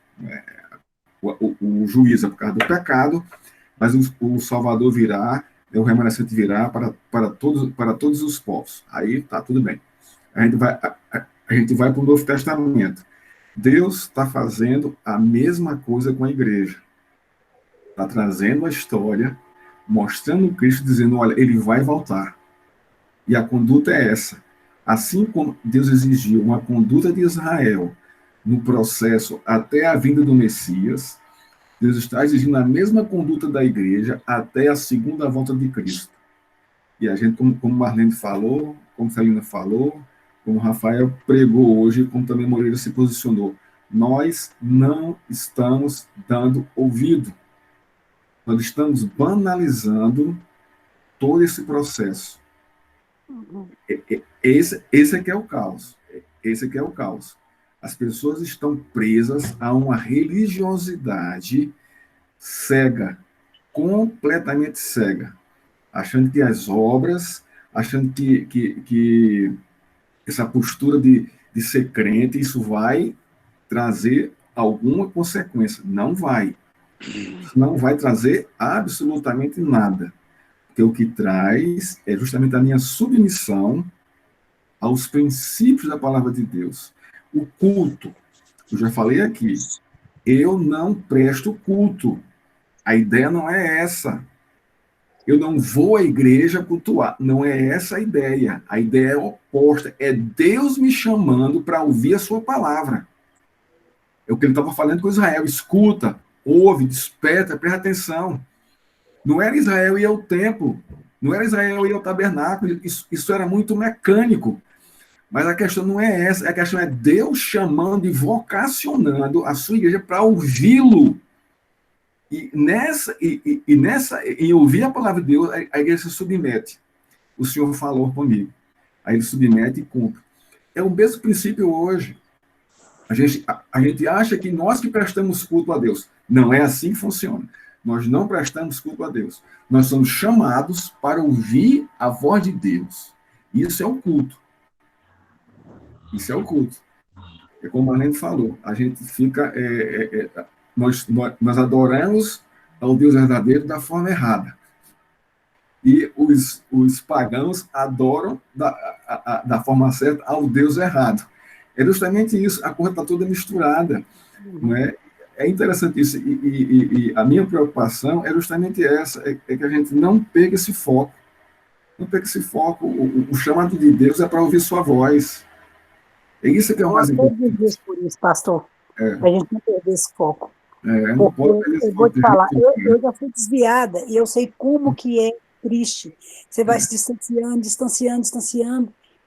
O juízo é por causa do pecado, mas o Salvador virá, o remanescente virá para todos os povos. Aí está tudo bem. A gente vai para o Novo Testamento. Deus está fazendo a mesma coisa com a igreja. Está trazendo a história, mostrando Cristo, dizendo, olha, ele vai voltar. E a conduta é essa. Assim como Deus exigiu uma conduta de Israel no processo até a vinda do Messias, Deus está exigindo a mesma conduta da igreja até a segunda volta de Cristo. E a gente, como Marlene falou, como Celina falou, como Rafael pregou hoje, como também Moreira se posicionou, nós não estamos dando ouvido. Nós estamos banalizando todo esse processo. Esse é que é o caos. Esse é que é o caos. As pessoas estão presas a uma religiosidade cega, completamente cega, achando que as obras, achando que essa postura de ser crente, isso vai trazer alguma consequência. Não vai. Isso não vai trazer absolutamente nada. Porque o que traz é justamente a minha submissão aos princípios da palavra de Deus. O culto, eu já falei aqui, eu não presto culto. A ideia não é essa. Eu não vou à igreja cultuar. Não é essa a ideia. A ideia é oposta. É Deus me chamando para ouvir a sua palavra. É o que ele estava falando com Israel. Escuta, ouve, desperta, presta atenção. Não era Israel ir ao templo. Não era Israel ir ao tabernáculo. Isso era muito mecânico. Mas a questão não é essa. A questão é Deus chamando e vocacionando a sua igreja para ouvi-lo. Em ouvir a palavra de Deus, a igreja se submete. O Senhor falou comigo. Aí ele submete e cumpre. É o mesmo princípio hoje. A gente acha que nós que prestamos culto a Deus. Não é assim que funciona. Nós não prestamos culto a Deus. Nós somos chamados para ouvir a voz de Deus. Isso é o culto. Isso é o culto. É como a gente falou. A gente fica... Nós adoramos ao Deus verdadeiro da forma errada. E os pagãos adoram da forma certa ao Deus errado. É justamente isso, a coisa está toda misturada. Não é? É interessante isso. E a minha preocupação é justamente essa, é que a gente não pega esse foco. Não pega esse foco. O chamado de Deus é para ouvir sua voz. É isso que é o mais importante. Por isso, pastor. A gente não perder esse foco. Não pode eu vou te falar, eu já fui desviada e eu sei como que é triste. Você vai se distanciando,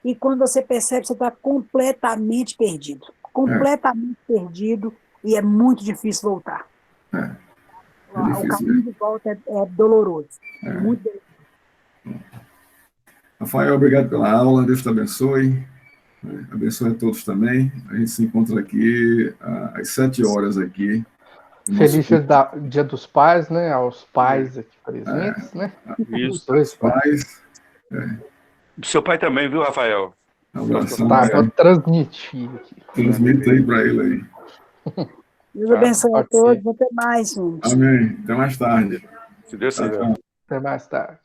e quando você percebe, você está completamente perdido. Completamente perdido, e é muito difícil voltar. O caminho de volta é doloroso. Muito doloroso. Rafael, obrigado pela aula, Deus te abençoe. Abençoe a todos também. A gente se encontra aqui às 7 horas aqui. Feliz dia dos pais, né? Aos pais aqui presentes, né? Isso. Os dois pais. Seu pai também, viu, Rafael? Um abração. Vou transmitir aqui. Transmita aí para ele aí. Deus abençoe a todos. Até mais, gente. Amém. Até mais tarde. Se Deus quiser. Até mais tarde.